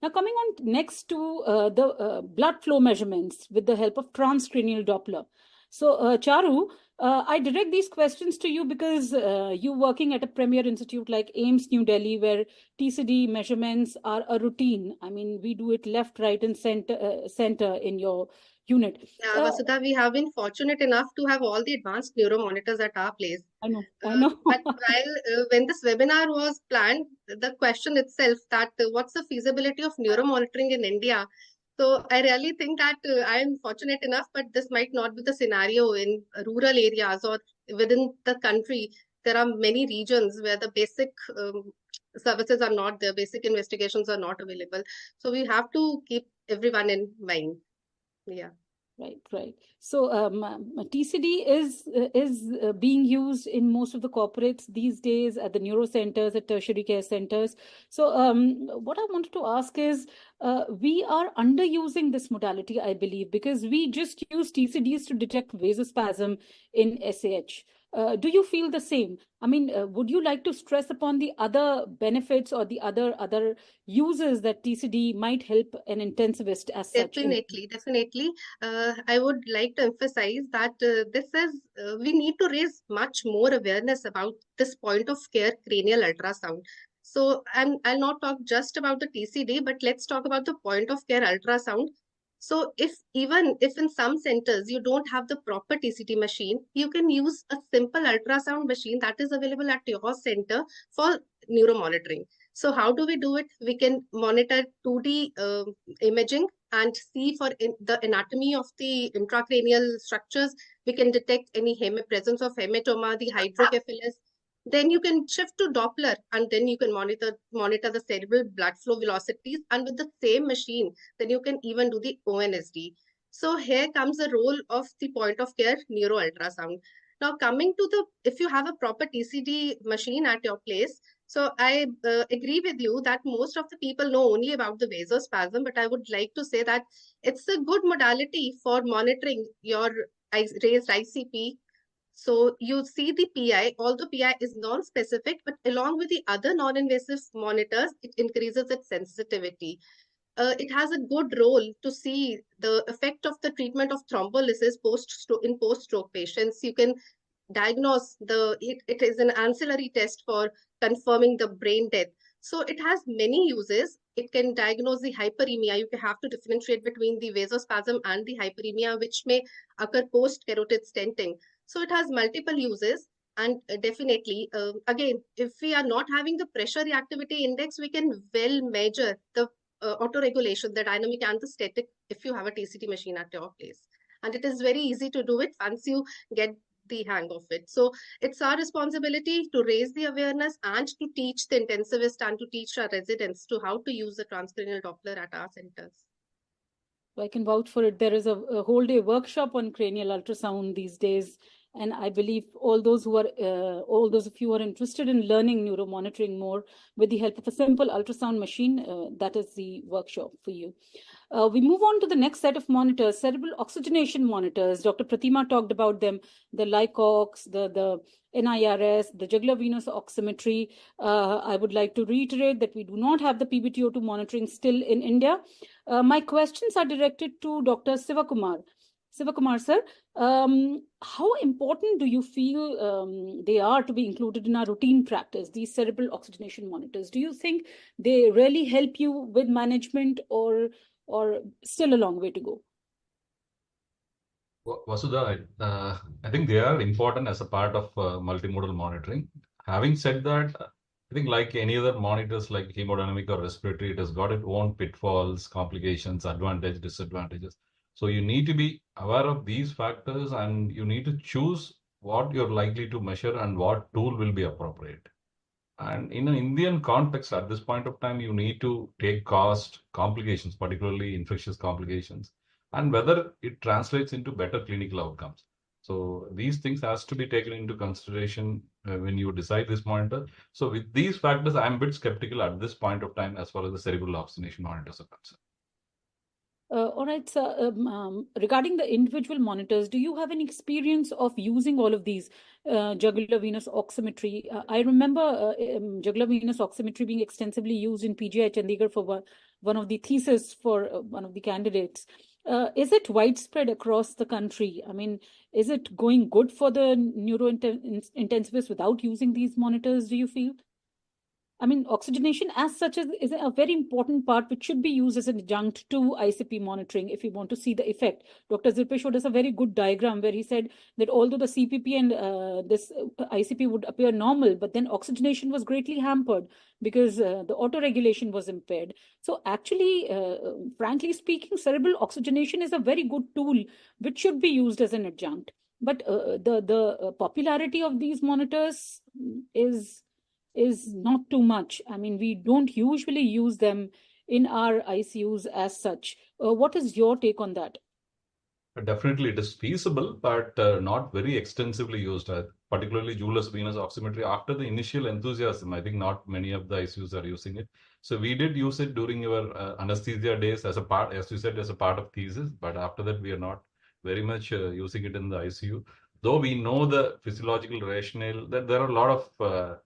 Now, coming on next to the blood flow measurements with the help of transcranial Doppler. So, Charu, I direct these questions to you because you're working at a premier institute like AIIMS New Delhi, where TCD measurements are a routine. I mean, we do it left, right, and center in your unit. Yeah, Vasudha, we have been fortunate enough to have all the advanced neuro monitors at our place. I know. But while when this webinar was planned, the question itself that what's the feasibility of neuro monitoring in India? So I really think that I am fortunate enough, but this might not be the scenario in rural areas or within the country. There are many regions where the basic services are not there, basic investigations are not available. So we have to keep everyone in mind. Yeah. Right. So TCD is being used in most of the corporates these days at the neuro centers, at tertiary care centers. So what I wanted to ask is, we are underusing this modality, I believe, because we just use TCDs to detect vasospasm in SAH. Do you feel the same? I mean, would you like to stress upon the other benefits or the other uses that TCD might help an intensivist as such? Definitely. I would like to emphasize that we need to raise much more awareness about this point of care cranial ultrasound. So I'll not talk just about the TCD, but let's talk about the point of care ultrasound. So even if in some centers you don't have the proper TCD machine, you can use a simple ultrasound machine that is available at your center for neuromonitoring. So how do we do it? We can monitor 2D imaging and see for the anatomy of the intracranial structures. We can detect any presence of hematoma, the hydrocephalus. Then you can shift to Doppler, and then you can monitor the cerebral blood flow velocities. And with the same machine, then you can even do the ONSD. So here comes the role of the point of care neuro ultrasound. Now coming to if you have a proper TCD machine at your place, so I agree with you that most of the people know only about the vasospasm, but I would like to say that it's a good modality for monitoring your raised ICP. So you see the PI, although PI is non-specific, but along with the other non-invasive monitors, it increases its sensitivity. It has a good role to see the effect of the treatment of thrombolysis in post-stroke patients. You can diagnose it is an ancillary test for confirming the brain death. So it has many uses. It can diagnose the hyperemia. You have to differentiate between the vasospasm and the hyperemia, which may occur post-carotid stenting. So it has multiple uses. And definitely, again, if we are not having the pressure reactivity index, we can well measure the autoregulation, the dynamic and the static, if you have a TCD machine at your place. And it is very easy to do it once you get the hang of it. So it's our responsibility to raise the awareness and to teach the intensivist and to teach our residents to how to use the transcranial Doppler at our centers. I can vouch for it. There is a whole day workshop on cranial ultrasound these days. And I believe all those of you who are interested in learning neuromonitoring more with the help of a simple ultrasound machine, that is the workshop for you. We move on to the next set of monitors, cerebral oxygenation monitors. Dr. Pratima talked about them, the LICOX, the NIRS, the jugular venous oximetry. I would like to reiterate that we do not have the PBTO2 monitoring still in India. My questions are directed to Dr. Sivakumar. Sivakumar, sir, how important do you feel they are to be included in our routine practice, these cerebral oxygenation monitors? Do you think they really help you with management, or or still a long way to go? Vasudha, I think they are important as a part of multimodal monitoring. Having said that, I think like any other monitors like hemodynamic or respiratory, it has got its own pitfalls, complications, advantages, disadvantages. So you need to be aware of these factors and you need to choose what you're likely to measure and what tool will be appropriate. And in an Indian context, at this point of time, you need to take cost, complications, particularly infectious complications, and whether it translates into better clinical outcomes. So these things has to be taken into consideration when you decide this monitor. So with these factors, I'm a bit skeptical at this point of time as far as the cerebral oxygenation monitors are concerned. All right, sir. Regarding the individual monitors, do you have any experience of using all of these jugular venous oximetry? I remember jugular venous oximetry being extensively used in PGI Chandigarh for one of the thesis for one of the candidates. Is it widespread across the country? I mean, is it going good for the neurointensivists without using these monitors, do you feel? I mean, oxygenation as such is a very important part which should be used as an adjunct to ICP monitoring if we want to see the effect. Dr. Zirpe showed us a very good diagram where he said that although the CPP and this ICP would appear normal, but then oxygenation was greatly hampered because the autoregulation was impaired. So actually, frankly speaking, cerebral oxygenation is a very good tool which should be used as an adjunct. But the popularity of these monitors is not too much. I mean, we don't usually use them in our ICUs as such. What is your take on that? Definitely, it is feasible, but not very extensively used, particularly jugular venous oximetry. After the initial enthusiasm, I think not many of the ICUs are using it. So we did use it during your anesthesia days as a part, as you said, as a part of thesis. But after that, we are not very much using it in the ICU. Though we know the physiological rationale, that there are a lot of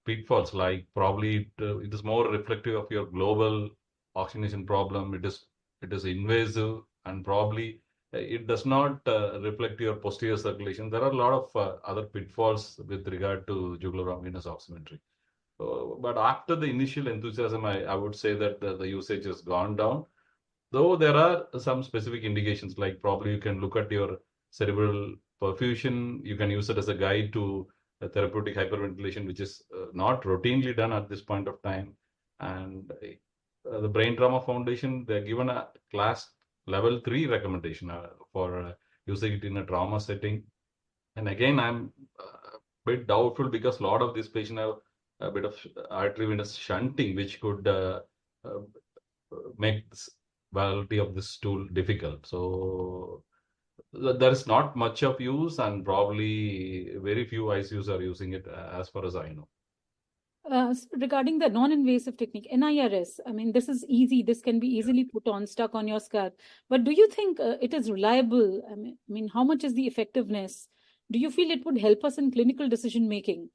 pitfalls, like probably it is more reflective of your global oxygenation problem. It is invasive and probably it does not reflect your posterior circulation. There are a lot of other pitfalls with regard to jugular venous oximetry. But after the initial enthusiasm, I would say that the usage has gone down. Though there are some specific indications, like probably you can look at your cerebral perfusion. You can use it as a guide to therapeutic hyperventilation, which is not routinely done at this point of time. And the Brain Trauma Foundation, they're given a class level 3 recommendation for using it in a trauma setting. And again, I'm a bit doubtful because a lot of these patients have a bit of arteriovenous shunting, which could make this validity of this tool difficult. So there is not much of use, and probably very few ICUs are using it, as far as I know. Regarding the non-invasive technique, NIRS, I mean, this is easy. This can be easily put on, stuck on your scalp. But do you think it is reliable? I mean, how much is the effectiveness? Do you feel it would help us in clinical decision making?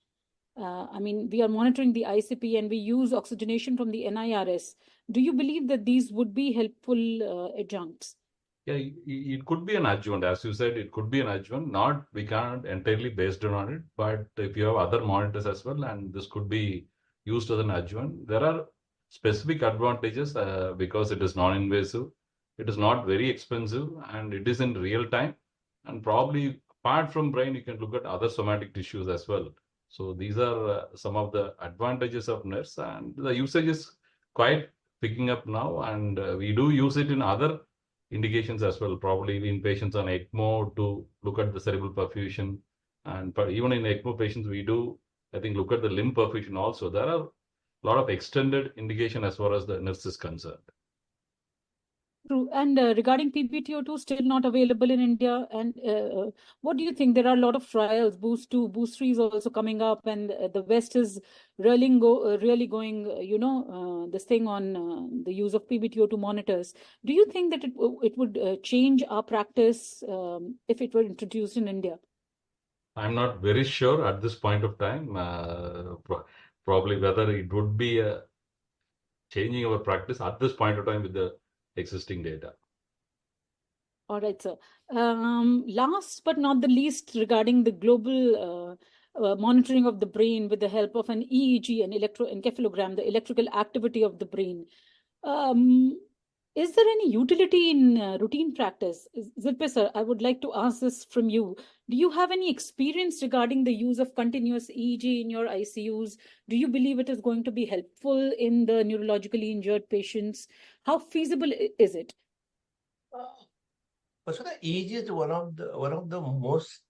I mean, we are monitoring the ICP and we use oxygenation from the NIRS. Do you believe that these would be helpful adjuncts? Yeah, it could be an adjuvant. As you said, it could be an adjuvant. We can't entirely based on it, but if you have other monitors as well, and this could be used as an adjuvant, there are specific advantages because it is non-invasive, it is not very expensive, and it is in real time. And probably apart from brain, you can look at other somatic tissues as well. So these are some of the advantages of NIRS, and the usage is quite picking up now, and we do use it in other indications as well, probably in patients on ECMO to look at the cerebral perfusion. And even in ECMO patients, we do, I think, look at the limb perfusion also. There are a lot of extended indication as far as the NIRS is concerned. True. And regarding PBTO2, still not available in India. And what do you think? There are a lot of trials. Boost 2, Boost 3 is also coming up, and the West is really going, this thing on the use of PBTO2 monitors. Do you think that it would change our practice if it were introduced in India? I'm not very sure at this point of time. Probably whether it would be changing our practice at this point of time with the existing data. All right, sir. Last but not the least, regarding the global monitoring of the brain with the help of an EEG, an electroencephalogram, the electrical activity of the brain. Is there any utility in routine practice? Zilpe sir, I would like to ask this from you. Do you have any experience regarding the use of continuous EEG in your ICUs? Do you believe it is going to be helpful in the neurologically injured patients? How feasible is it? So the EEG is one of the most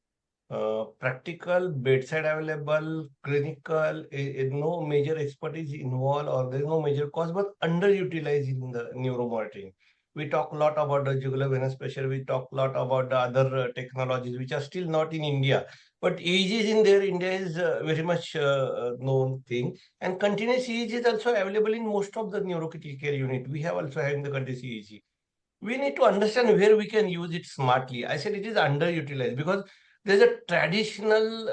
practical, bedside available, clinical, no major expertise involved or there is no major cost, but underutilized in the neuromonitoring. We talk a lot about the jugular venous pressure. We talk a lot about the other technologies which are still not in India. But EEG is in there. India is very much known thing. And continuous EEG is also available in most of the neurocritical care unit. We have also having the continuous EEG. We need to understand where we can use it smartly. I said it is underutilized because there's a traditional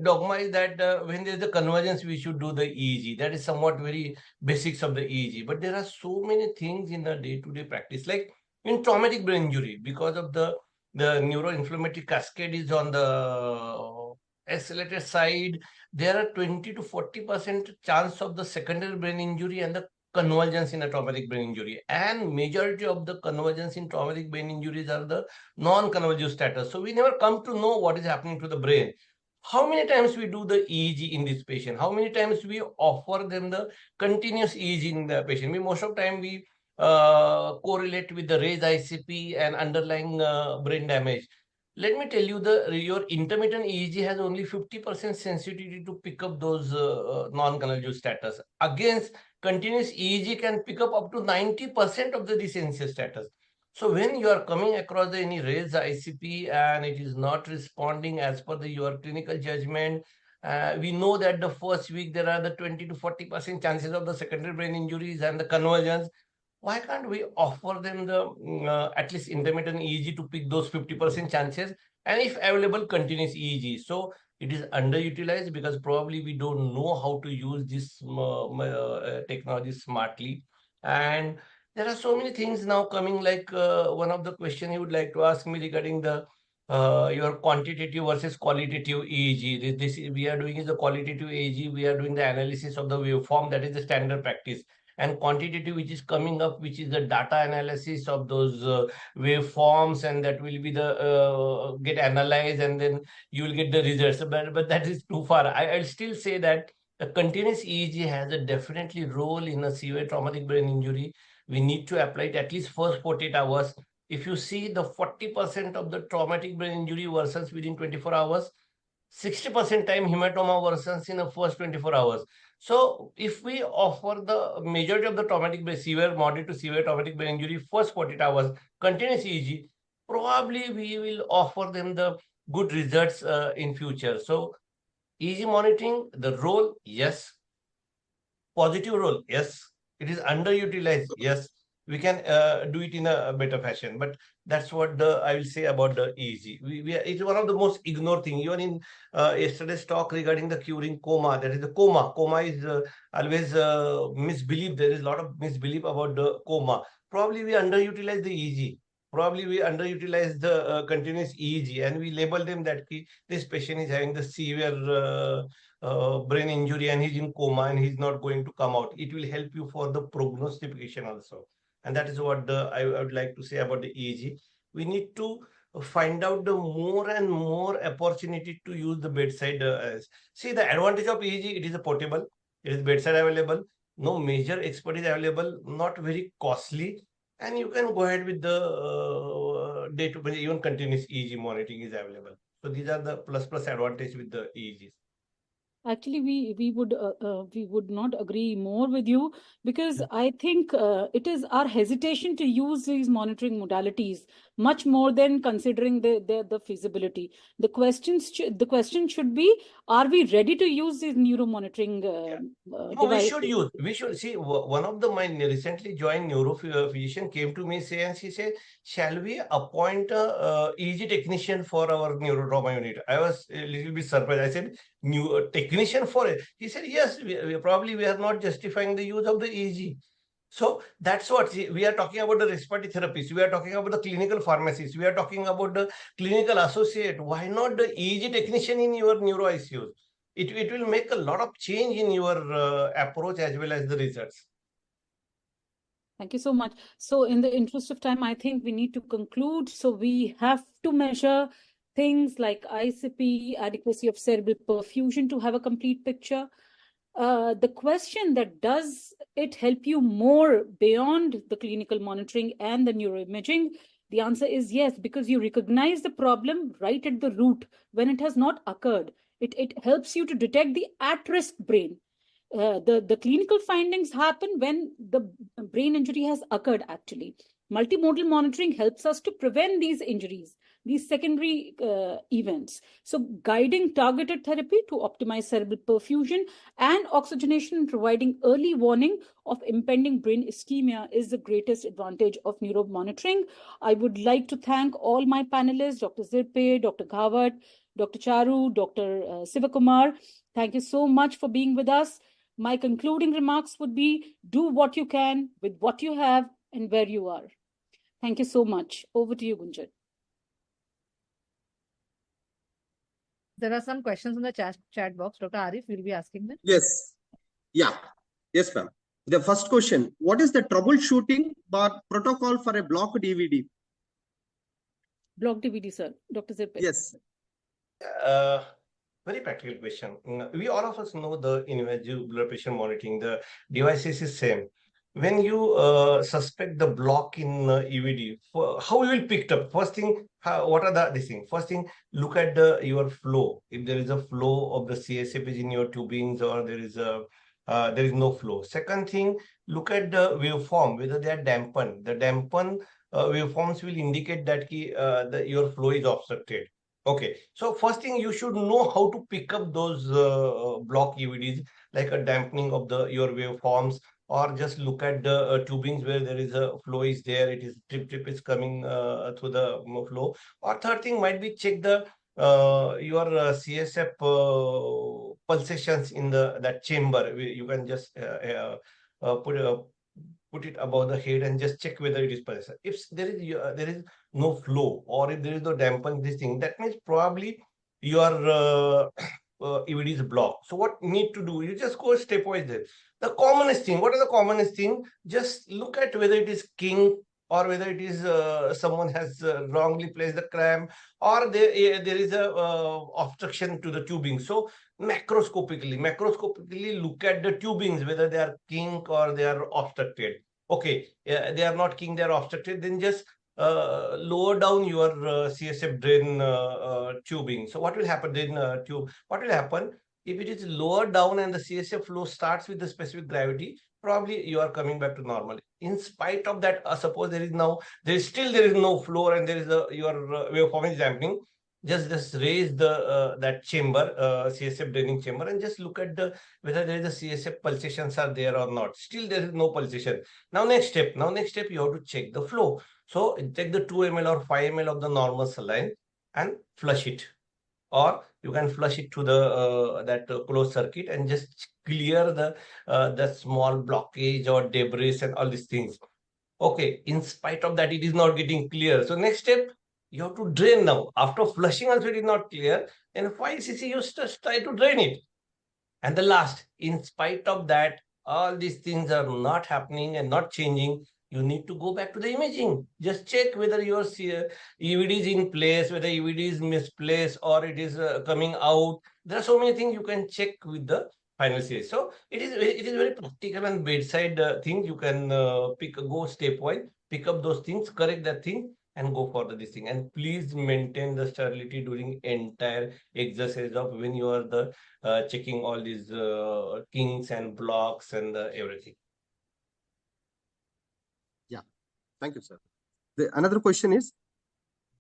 dogma is that when there's a convergence, we should do the EEG. That is somewhat very basics of the EEG. But there are so many things in the day-to-day practice, like in traumatic brain injury, because of the neuroinflammatory cascade is on the accelerated side. There are 20 to 40% chance of the secondary brain injury and the convergence in a traumatic brain injury, and majority of the convergence in traumatic brain injuries are the non-convergent status. So we never come to know what is happening to the brain. How many times we do the EEG in this patient? How many times we offer them the continuous EEG in the patient? Most of the time we correlate with the raised ICP and underlying brain damage. Let me tell you, your intermittent EEG has only 50% sensitivity to pick up those non-convergent status. Against continuous EEG can pick up to 90% of the desensitive status. So when you are coming across any raised ICP and it is not responding as per your clinical judgment, we know that the first week there are the 20 to 40% chances of the secondary brain injuries and the convergence. Why can't we offer them the at least intermittent EEG to pick those 50% chances, and if available, continuous EEG? So it is underutilized because probably we don't know how to use this technology smartly. And there are so many things now coming, like one of the questions you would like to ask me regarding the your quantitative versus qualitative EEG. This we are doing is the qualitative EEG. We are doing the analysis of the waveform. That is the standard practice. And quantitative, which is coming up, which is the data analysis of those waveforms, and that will be the get analyzed, and then you will get the results. But that is too far. I'll still say that a continuous EEG has a definitely role in a severe traumatic brain injury. We need to apply it at least first 48 hours. If you see the 40% of the traumatic brain injury worsens within 24 hours, 60% time hematoma worsens in the first 24 hours. So if we offer the majority of the traumatic brain, severe, moderate to severe traumatic brain injury, first 48 hours, continuous EEG, probably we will offer them the good results in future. So EEG monitoring, the role, yes. Positive role, yes. It is underutilized, yes. We can do it in a better fashion, but that's what I will say about the EEG. It's one of the most ignored thing. Even in yesterday's talk regarding the curing coma, that is the coma. Coma is always misbelieved. There is a lot of misbelief about the coma. Probably we underutilize the EEG. Probably we underutilize the continuous EEG, and we label them that this patient is having the severe brain injury and he's in coma and he's not going to come out. It will help you for the prognostication also. And that is what I would like to say about the EEG. We need to find out the more and more opportunity to use the bedside. See, the advantage of EEG, it is a portable, it is bedside available, no major expert is available, not very costly, and you can go ahead with the day-to-day, even continuous EEG monitoring is available. So these are the plus advantage with the EEGs. Actually, we would not agree more with you, because I think it is our hesitation to use these monitoring modalities much more than considering the feasibility. The question should be: are we ready to use these neuro monitoring devices? We should see. One of my recently joined neuro physician came to me and she said, "Shall we appoint a EEG technician for our neurotrauma unit?" I was a little bit surprised. I said, "New technician for it?" He said, "Yes, we are not justifying the use of the EEG." So that's what we are talking about, the respiratory therapists. We are talking about the clinical pharmacists. We are talking about the clinical associate. Why not the EEG technician in your neuro ICUs? It will make a lot of change in your approach as well as the results. Thank you so much. So in the interest of time, I think we need to conclude. So we have to measure things like ICP, adequacy of cerebral perfusion to have a complete picture. The question that does it help you more beyond the clinical monitoring and the neuroimaging? The answer is yes, because you recognize the problem right at the root when it has not occurred. It helps you to detect the at-risk brain. The clinical findings happen when the brain injury has occurred, actually. Multimodal monitoring helps us to prevent these injuries, these secondary events. So guiding targeted therapy to optimize cerebral perfusion and oxygenation, providing early warning of impending brain ischemia is the greatest advantage of neuromonitoring. I would like to thank all my panelists, Dr. Zirpe, Dr. Ghawat, Dr. Charu, Dr. Sivakumar. Thank you so much for being with us. My concluding remarks would be, do what you can with what you have and where you are. Thank you so much. Over to you, Gunjan. There are some questions in the chat box. Dr. Arif will be asking them. Yes. Yeah. Yes, ma'am. The first question, what is the troubleshooting protocol for a blocked DVD? Block DVD, sir. Dr. Zirpe. Yes. Very practical question. We all of us know the invasive blood pressure monitoring. The devices is same. When you suspect the block in EVD, how you will pick it up? First thing, what are this thing? First thing, look at your flow. If there is a flow of the CSF in your tubings, or there is no flow. Second thing, look at the waveform, whether they are dampened. The dampened waveforms will indicate that your flow is obstructed. Okay, so first thing, you should know how to pick up those block EVDs, like a dampening of your waveforms, or just look at the tubings where there is a flow is there, it is drip is coming through the flow. Or third thing might be check the your CSF pulsations in that chamber. You can just put it above the head and just check whether it is pulsation. If there is no flow, or if there is no dampen this thing, that means probably your EVD is blocked. So what you need to do, you just go stepwise there. The commonest thing, what is the commonest thing? Just look at whether it is king, or whether it is someone has wrongly placed the clamp, or there is a obstruction to the tubing. So macroscopically look at the tubings, whether they are kink or they are obstructed. Okay, they are not kink, they are obstructed, then just lower down your CSF drain tubing. So what will happen then? What will happen if it is lower down and the CSF flow starts with the specific gravity? Probably you are coming back to normal. In spite of that, suppose there is no flow, and there is your waveform is dampening. Just raise the that chamber, CSF draining chamber, and just look at whether there is a CSF pulsations are there or not. Still there is no pulsation. Now next step you have to check the flow. So take the 2 ml or 5 ml of the normal saline and flush it, or you can flush it to the that closed circuit and just clear the small blockage or debris and all these things. Okay, in spite of that, it is not getting clear. So next step, you have to drain now. After flushing also it is not clear, then 5 cc you just try to drain it. And the last, in spite of that, all these things are not happening and not changing, you need to go back to the imaging. Just check whether your EVD is in place, whether EVD is misplaced, or it is coming out. There are so many things you can check with the final series. So it is very practical and bedside things. You can go stepwise, pick up those things, correct that thing, and go for this thing. And please maintain the sterility during entire exercise of when you are checking all these kinks and blocks and everything. Yeah, thank you, sir. Another question is,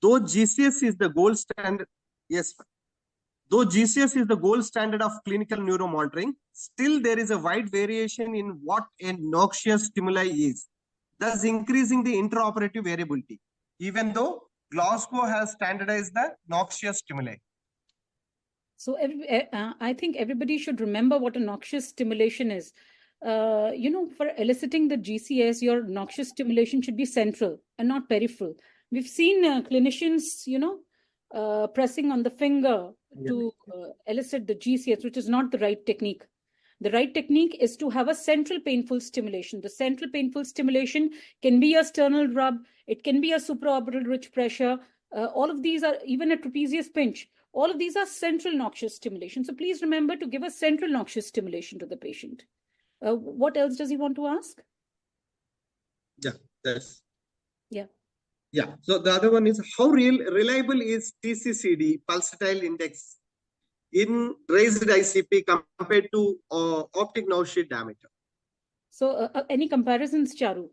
though GCS is the gold standard, yes, though GCS is the gold standard of clinical neuromonitoring, still there is a wide variation in what a noxious stimuli is, thus increasing the intraoperative variability, even though Glasgow has standardized the noxious stimuli. So I think everybody should remember what a noxious stimulation is. For eliciting the GCS, your noxious stimulation should be central and not peripheral. We've seen clinicians, pressing on the finger to elicit the GCS, which is not the right technique. The right technique is to have a central painful stimulation. The central painful stimulation can be a sternal rub, it can be a supraorbital ridge pressure. All of these are even a trapezius pinch. All of these are central noxious stimulation. So please remember to give a central noxious stimulation to the patient. What else does he want to ask? Yeah, that's. Yeah. Yeah. So the other one is, how reliable is TCCD, pulsatile index, in raised ICP compared to optic nerve sheath diameter? So any comparisons, Charu?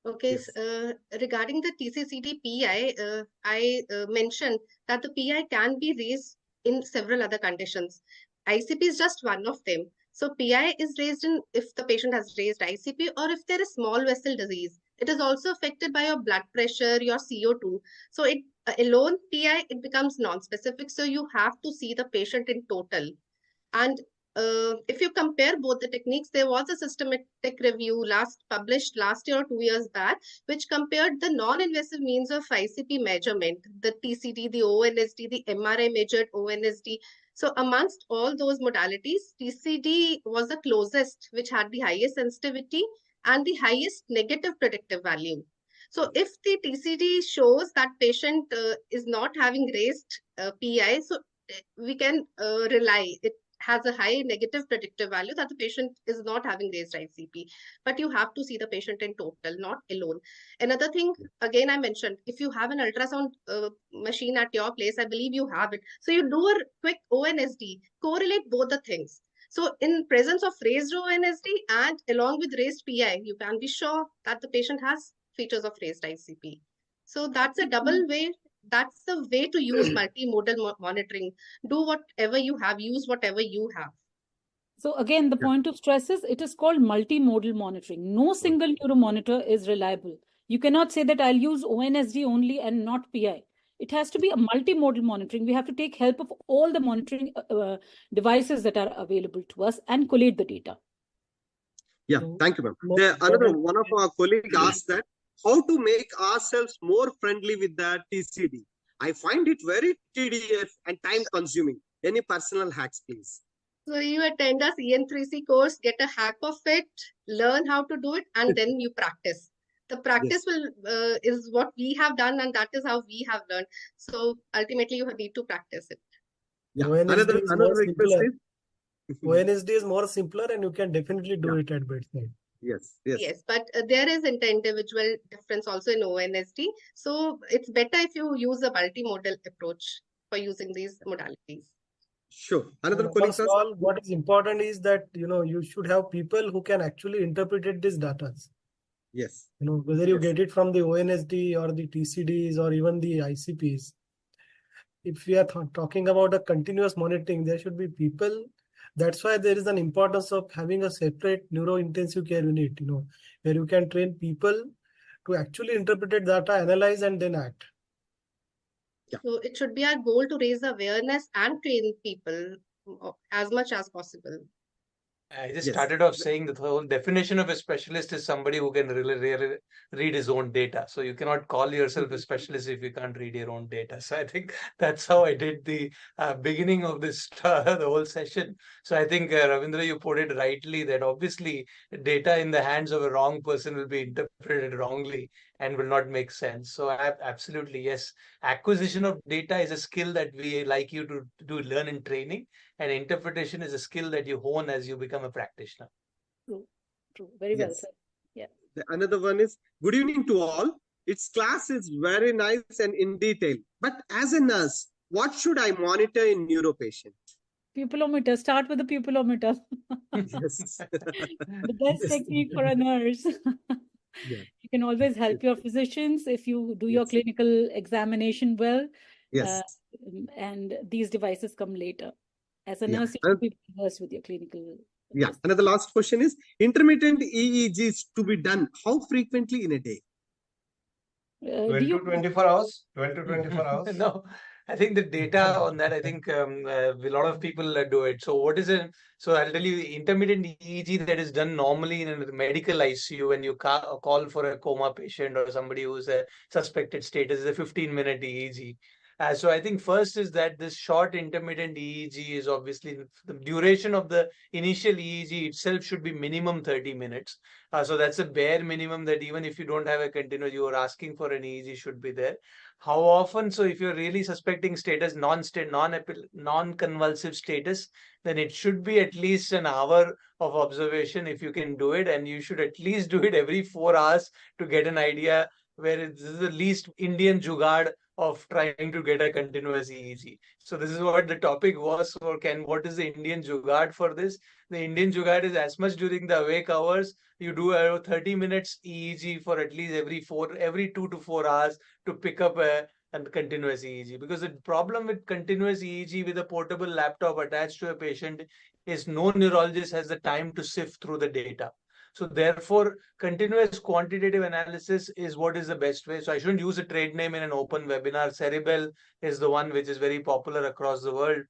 Okay, Yes. regarding the TCCD PI, I mentioned that the PI can be raised in several other conditions. ICP is just one of them. So PI is raised in if the patient has raised ICP or if there is small vessel disease. It is also affected by your blood pressure, your CO2. So it alone PI, it becomes non-specific. So you have to see the patient in total. And if you compare both the techniques, there was a systematic review published last year or 2 years back, which compared the non-invasive means of ICP measurement, the TCD, the ONSD, the MRI measured ONSD. So amongst all those modalities, TCD was the closest, which had the highest sensitivity and the highest negative predictive value. So if the TCD shows that patient is not having raised PI, so we can rely. It has a high negative predictive value that the patient is not having raised ICP. But you have to see the patient in total, not alone. Another thing, again, I mentioned, if you have an ultrasound machine at your place, I believe you have it. So you do a quick ONSD, correlate both the things. So in presence of raised ONSD and along with raised PI, you can be sure that the patient has features of raised ICP. So that's a double way. That's the way to use multimodal monitoring. Do whatever you have, use whatever you have. So again, the point of stress is it is called multimodal monitoring. No single neuromonitor is reliable. You cannot say that I'll use ONSD only and not PI. It has to be a multimodal monitoring. We have to take help of all the monitoring devices that are available to us and collate the data. Yeah, thank you, ma'am. Another one of our colleagues asked that how to make ourselves more friendly with the TCD. I find it very tedious and time consuming. Any personal hacks, please? So you attend a CN3C course, get a hack of it, learn how to do it, and then you practice. The practice is what we have done, and that is how we have learned. So ultimately, you need to practice it. Yeah. ONSD Another request is ONSD is more simpler, and you can definitely do it at bedside. Yes, but there is inter-individual difference also in ONSD. So it's better if you use a multimodal approach for using these modalities. Sure. Another colleague First of all, what is important is that you should have people who can actually interpret these data. Yes. Whether you get it from the ONSD or the TCDs or even the ICPs. If we are talking about a continuous monitoring, there should be people. That's why there is an importance of having a separate neuro-intensive care unit, where you can train people to actually interpret data, analyze, and then act. Yeah. So it should be our goal to raise awareness and train people as much as possible. I just started off saying that the whole definition of a specialist is somebody who can really read his own data. So you cannot call yourself a specialist if you can't read your own data. So I think that's how I did the beginning of this, the whole session. So I think, Ravindra, you put it rightly that obviously data in the hands of a wrong person will be interpreted wrongly and will not make sense. So absolutely, yes. Acquisition of data is a skill that we like you to learn in training. And interpretation is a skill that you hone as you become a practitioner. True. Very well said. Yeah. Another one is, good evening to all. Its class is very nice and in detail. But as a nurse, what should I monitor in neuro patient? Pupilometer. Start with the pupilometer. Yes. The best technique for a nurse. You can always help your physicians if you do your clinical examination well. Yes. And these devices come later. As a nurse, you should be versed with your clinical. Yeah. Another last question is, intermittent EEGs to be done how frequently in a day? 12 to 24 hours. 12 to 24 hours. No, I think the data on that, I think a lot of people do it. So what is it? So I'll tell you, intermittent EEG that is done normally in a medical ICU when you call for a coma patient or somebody who's a suspected status is a 15-minute EEG. So I think first is that this short intermittent EEG is obviously the duration of the initial EEG itself should be minimum 30 minutes. So that's a bare minimum that even if you don't have a continuous, you are asking for an EEG should be there. How often? So if you're really suspecting status, non-convulsive status, then it should be at least an hour of observation if you can do it, and you should at least do it every 4 hours to get an idea where this is the least Indian jugaad of trying to get a continuous EEG. So this is what the topic was for what is the Indian jugaad for this? The Indian jugaad is as much during the awake hours, you do a 30 minutes EEG for at least every 2 to 4 hours to pick up a continuous EEG. Because the problem with continuous EEG with a portable laptop attached to a patient is no neurologist has the time to sift through the data. So therefore, continuous quantitative analysis is what is the best way. So I shouldn't use a trade name in an open webinar. Cerebel is the one which is very popular across the world.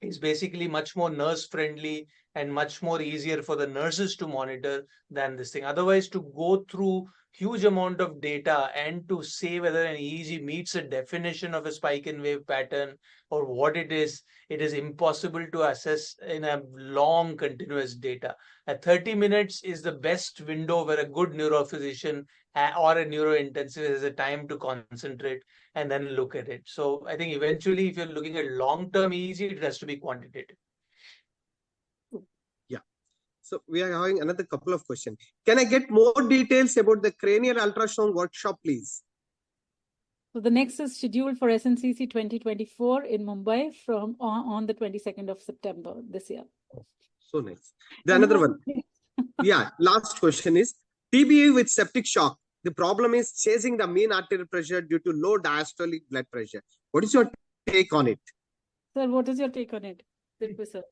It's basically much more nurse friendly and much more easier for the nurses to monitor than this thing. Otherwise, to go through huge amount of data and to say whether an EEG meets a definition of a spike in wave pattern or what it is impossible to assess in a long continuous data. At 30 minutes is the best window where a good neurophysician or a neurointensive has a time to concentrate and then look at it. So I think eventually if you're looking at long-term EEG, it has to be quantitative. Yeah. So we are having another couple of questions. Can I get more details about the cranial ultrasound workshop, please? So the next is scheduled for SNCC 2024 in Mumbai from on the 22nd of September this year. So nice. The another one. Yeah, last question is TBI with septic shock. The problem is chasing the mean arterial pressure due to low diastolic blood pressure. What is your take on it? Sir, what is your take on it? Sir?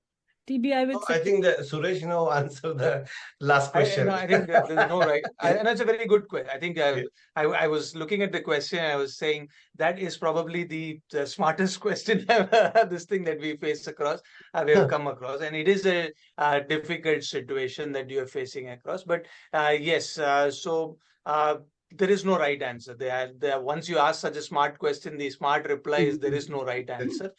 TBI with I think that Suresh now answer the last question. I think there's no right. And that's a very good question. I think I was looking at the question. I was saying that is probably the smartest question this thing that we face across, we have come across, and it is a difficult situation that you are facing across. But yes, so there is no right answer. Once you ask such a smart question, the smart reply is there is no right answer.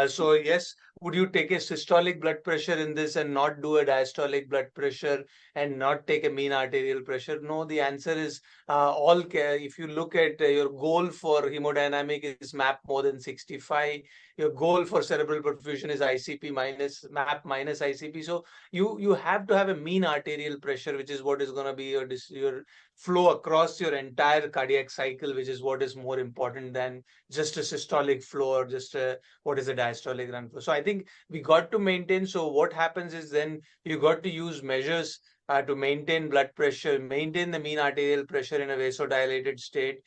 So yes, would you take a systolic blood pressure in this and not do a diastolic blood pressure and not take a mean arterial pressure? No, the answer is all care. If you look at your goal for hemodynamic is MAP more than 65. Your goal for cerebral perfusion is ICP minus MAP minus ICP. So you have to have a mean arterial pressure, which is what is going to be your flow across your entire cardiac cycle, which is what is more important than just a systolic flow or just what is a diastolic run flow. So I think we got to maintain. So what happens is then you got to use measures to maintain blood pressure, maintain the mean arterial pressure in a vasodilated state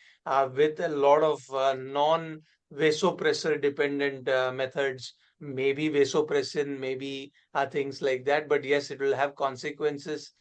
with a lot of non-vasopressor dependent methods, maybe vasopressin, maybe things like that. But yes, it will have consequences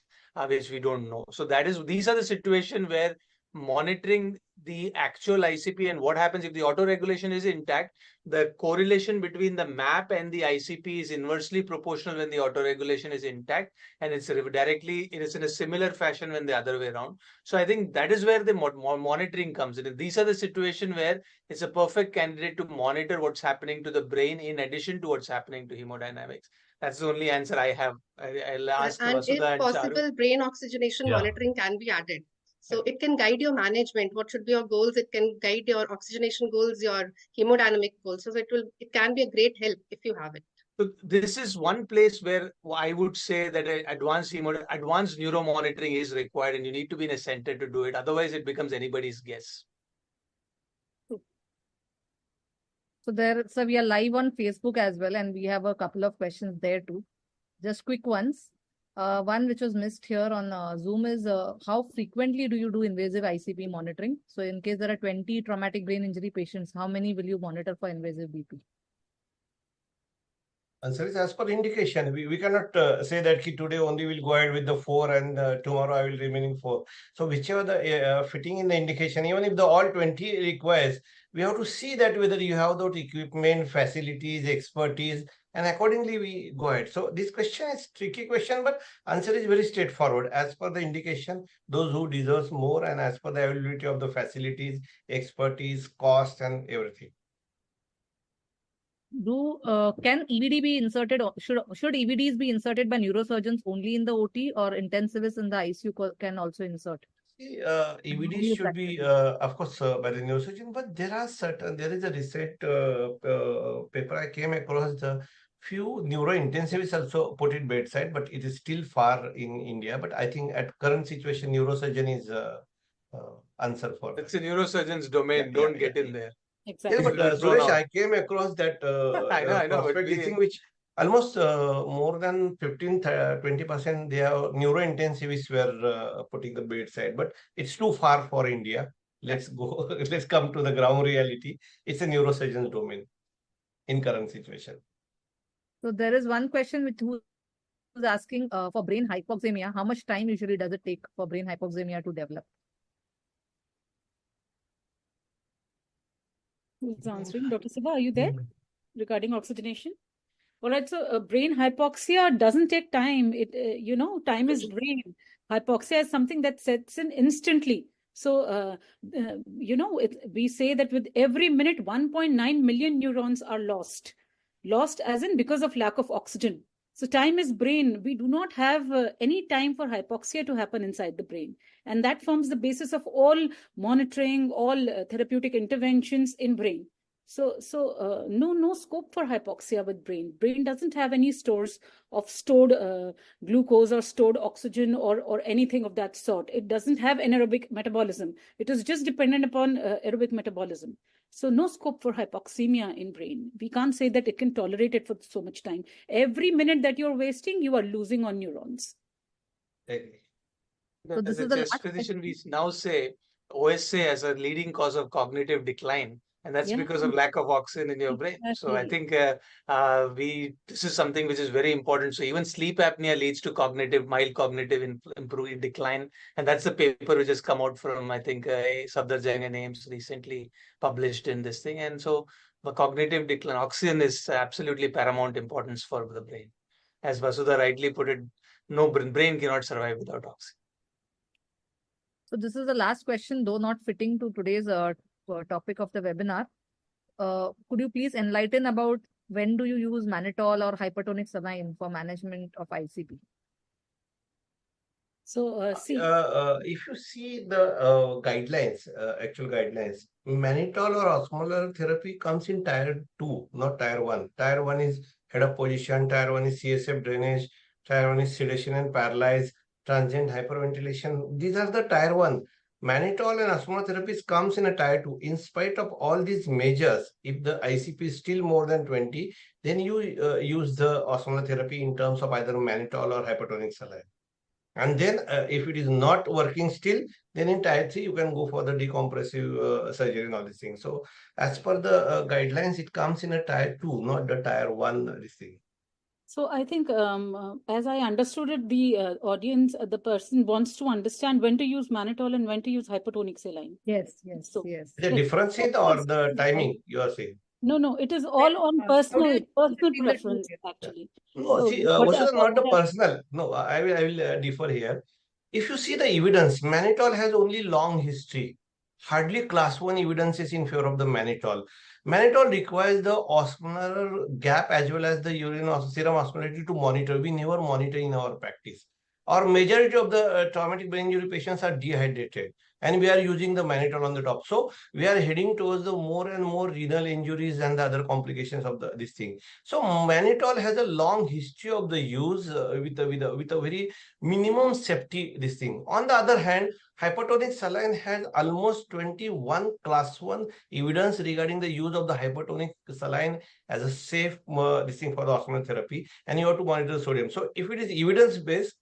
which we don't know. So these are the situation where monitoring the actual ICP and what happens if the autoregulation is intact, the correlation between the MAP and the ICP is inversely proportional when the autoregulation is intact, and it is in a similar fashion when the other way around. So I think that is where the monitoring comes in. These are the situation where it's a perfect candidate to monitor what's happening to the brain in addition to what's happening to hemodynamics. That's the only answer I have. I'll ask and Vasudha if possible, and Charu. brain oxygenation monitoring can be added. So it can guide your management. What should be your goals? It can guide your oxygenation goals, your hemodynamic goals. So it can be a great help if you have it. So this is one place where I would say that advanced neuromonitoring is required, and you need to be in a center to do it. Otherwise, it becomes anybody's guess. So we are live on Facebook as well, and we have a couple of questions there too. Just quick ones. One which was missed here on Zoom is how frequently do you do invasive ICP monitoring? So in case there are 20 traumatic brain injury patients, how many will you monitor for invasive BP? Answer is as per indication. We cannot say that today only we'll go ahead with the 4 and tomorrow I will remaining 4. So whichever the fitting in the indication, even if the all 20 requires, we have to see that whether you have those equipment, facilities, expertise, and accordingly we go ahead. So this question is tricky question, but answer is very straightforward. As per the indication, those who deserves more and as per the availability of the facilities, expertise, cost, and everything. Can EVD be inserted, or should EVDs be inserted by neurosurgeons only in the OT, or intensivists in the ICU can also insert? See, How do EVD you should be, practice? of course, by the neurosurgeon, but there is a recent paper I came across. The few neurointensivists also put it bedside, but it is still far in India. But I think at current situation, neurosurgeon is answer for It's that. a neurosurgeon's domain. Yeah, Don't yeah, get yeah, in yeah. there. Yes, Exactly. You but will be thrown Suresh, out. I came across that I know, but prospect this thing which almost more than 15-20% they are neurointensivists were putting the bedside, but it's too far for India. Let's go, let's come to the ground reality. It's a neurosurgeon's domain in current situation. So there is one question who's asking for brain hypoxemia, how much time usually does it take for brain hypoxemia to develop? Who's answering? Dr. Siva, are you there regarding oxygenation? All right, so brain hypoxia doesn't take time. Time is brain. Hypoxia is something that sets in instantly. So, we say that with every minute, 1.9 million neurons are lost. Lost as in because of lack of oxygen. So time is brain. We do not have any time for hypoxia to happen inside the brain. And that forms the basis of all monitoring, all therapeutic interventions in brain. So no scope for hypoxia with brain. Brain doesn't have any stores of stored glucose or stored oxygen or anything of that sort. It doesn't have anaerobic metabolism. It is just dependent upon aerobic metabolism. So no scope for hypoxemia in brain. We can't say that it can tolerate it for so much time. Every minute that you're wasting, you are losing on neurons. So this As a is the chest last physician, we question. now say OSA as a leading cause of cognitive decline, and that's Yeah, because of lack of oxygen in your brain. So I exactly. think this is something which is very important. So even sleep apnea leads to mild cognitive improving decline, and that's the paper which has come out from, I think, Sabdarjung and Ames recently published in this thing. And so the cognitive decline, oxygen is absolutely paramount importance for the brain. As Vasudha rightly put it, no brain cannot survive without oxygen. So this is the last question, though not fitting to today's topic of the webinar. Could you please enlighten about when do you use mannitol or hypertonic saline for management of ICP? So if you see the actual guidelines, mannitol or osmolar therapy comes in tier 2, not tier 1. Tier 1 is head of position, tier 1 is CSF drainage, tier 1 is sedation and paralysis, transient hyperventilation. These are the tier 1. Mannitol and osmolar therapies comes in a tier 2. In spite of all these measures, if the ICP is still more than 20, then you use the osmolar therapy in terms of either mannitol or hypertonic saline. And then if it is not working still, then in tier 3, you can go for the decompressive surgery and all these things. So as per the guidelines, it comes in a tier 2, not the tier 1 this thing. So I think, as I understood it, the audience, the person wants to understand when to use mannitol and when to use hypertonic saline. Yes. So Yes. The yes, difference of is course, or the timing you are saying? No, it is all on How do you personal between the two preference, here? actually. No, So, see, but Vasudha, for not the personal. No, I will differ here. If you see the evidence, mannitol has only long history. Hardly class 1 evidences in favor of the mannitol. Mannitol requires the osmolar gap as well as the urine or serum osmolarity to monitor. We never monitor in our practice. Our majority of the traumatic brain injury patients are dehydrated, and we are using the mannitol on the top. So we are heading towards the more and more renal injuries and the other complications of this thing. So mannitol has a long history of the use with a very minimum safety this thing. On the other hand, hypertonic saline has almost 21 class 1 evidence regarding the use of the hypertonic saline as a safe this thing for the osmolar therapy, and you have to monitor the sodium. So if it is evidence based,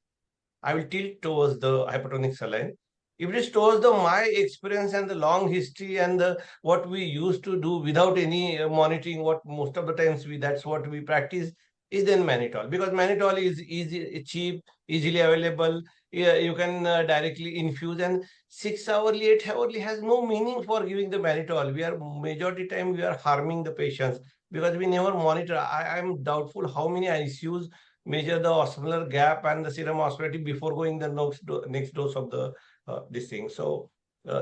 I will tilt towards the hypertonic saline. If it is towards the my experience and the long history and the what we used to do without any monitoring, what most of the times that's what we practice, is then mannitol, because mannitol is easy, cheap, easily available. Yeah, you can directly infuse, and 6 hourly, 8 hourly has no meaning for giving the mannitol. We are majority time we are harming the patients because we never monitor. I am doubtful how many ICUs measure the osmolar gap and the serum osmolarity before going the next dose of the this thing. So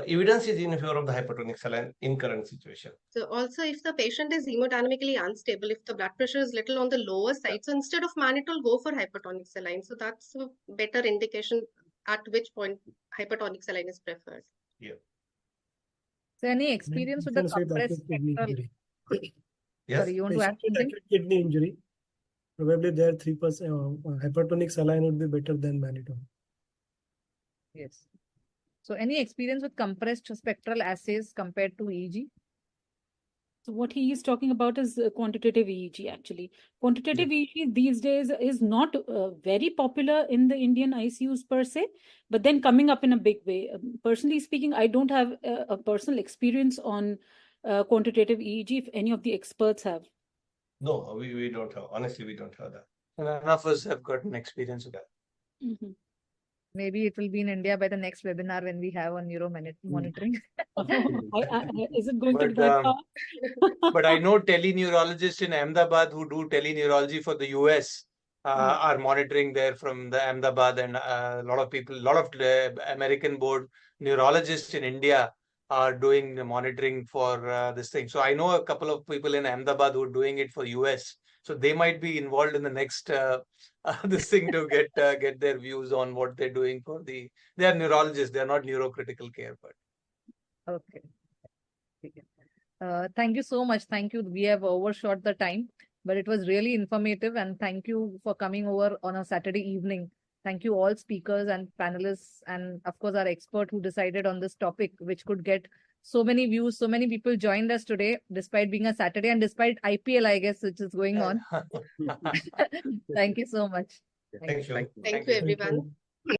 evidence is in favor of the hypertonic saline in current situation. So also if the patient is hemodynamically unstable, if the blood pressure is little on the lower side, so instead of mannitol, go for hypertonic saline. So that's a better indication at which point hypertonic saline is preferred. Yeah. So any experience with the Patients with compressed acute kidney spectral? injury. Yes. Sorry, you want to add Patients with something? acute kidney injury, probably their 3% hypertonic saline would be better than mannitol. Yes. So any experience with compressed spectral assays compared to EEG? So what he is talking about is quantitative EEG actually. Quantitative EEG these days is not very popular in the Indian ICUs per se, but then coming up in a big way. Personally speaking, I don't have a personal experience on quantitative EEG if any of the experts have. No, we don't have. Honestly, we don't have that. None of us have gotten experience with that. Mm-hmm. Maybe it will be in India by the next webinar when we have on neuro monitoring. Is it going to be But, that far? but I know teleneurologists in Ahmedabad who do teleneurology for the US are monitoring there from the Ahmedabad, and a lot of people, a lot of American board neurologists in India are doing the monitoring for this thing. So I know a couple of people in Ahmedabad who are doing it for US. So they might be involved in the next this thing to get their views on what they're doing for the. They are neurologists. They are not neurocritical care, but. Okay. Thank you so much. Thank you. We have overshot the time, but it was really informative, and thank you for coming over on a Saturday evening. Thank you all speakers and panelists, and of course our expert who decided on this topic, which could get so many views. So many people joined us today, despite being a Saturday and despite IPL, I guess, which is going on. Thank you so much. Thank you. Thank you, everyone.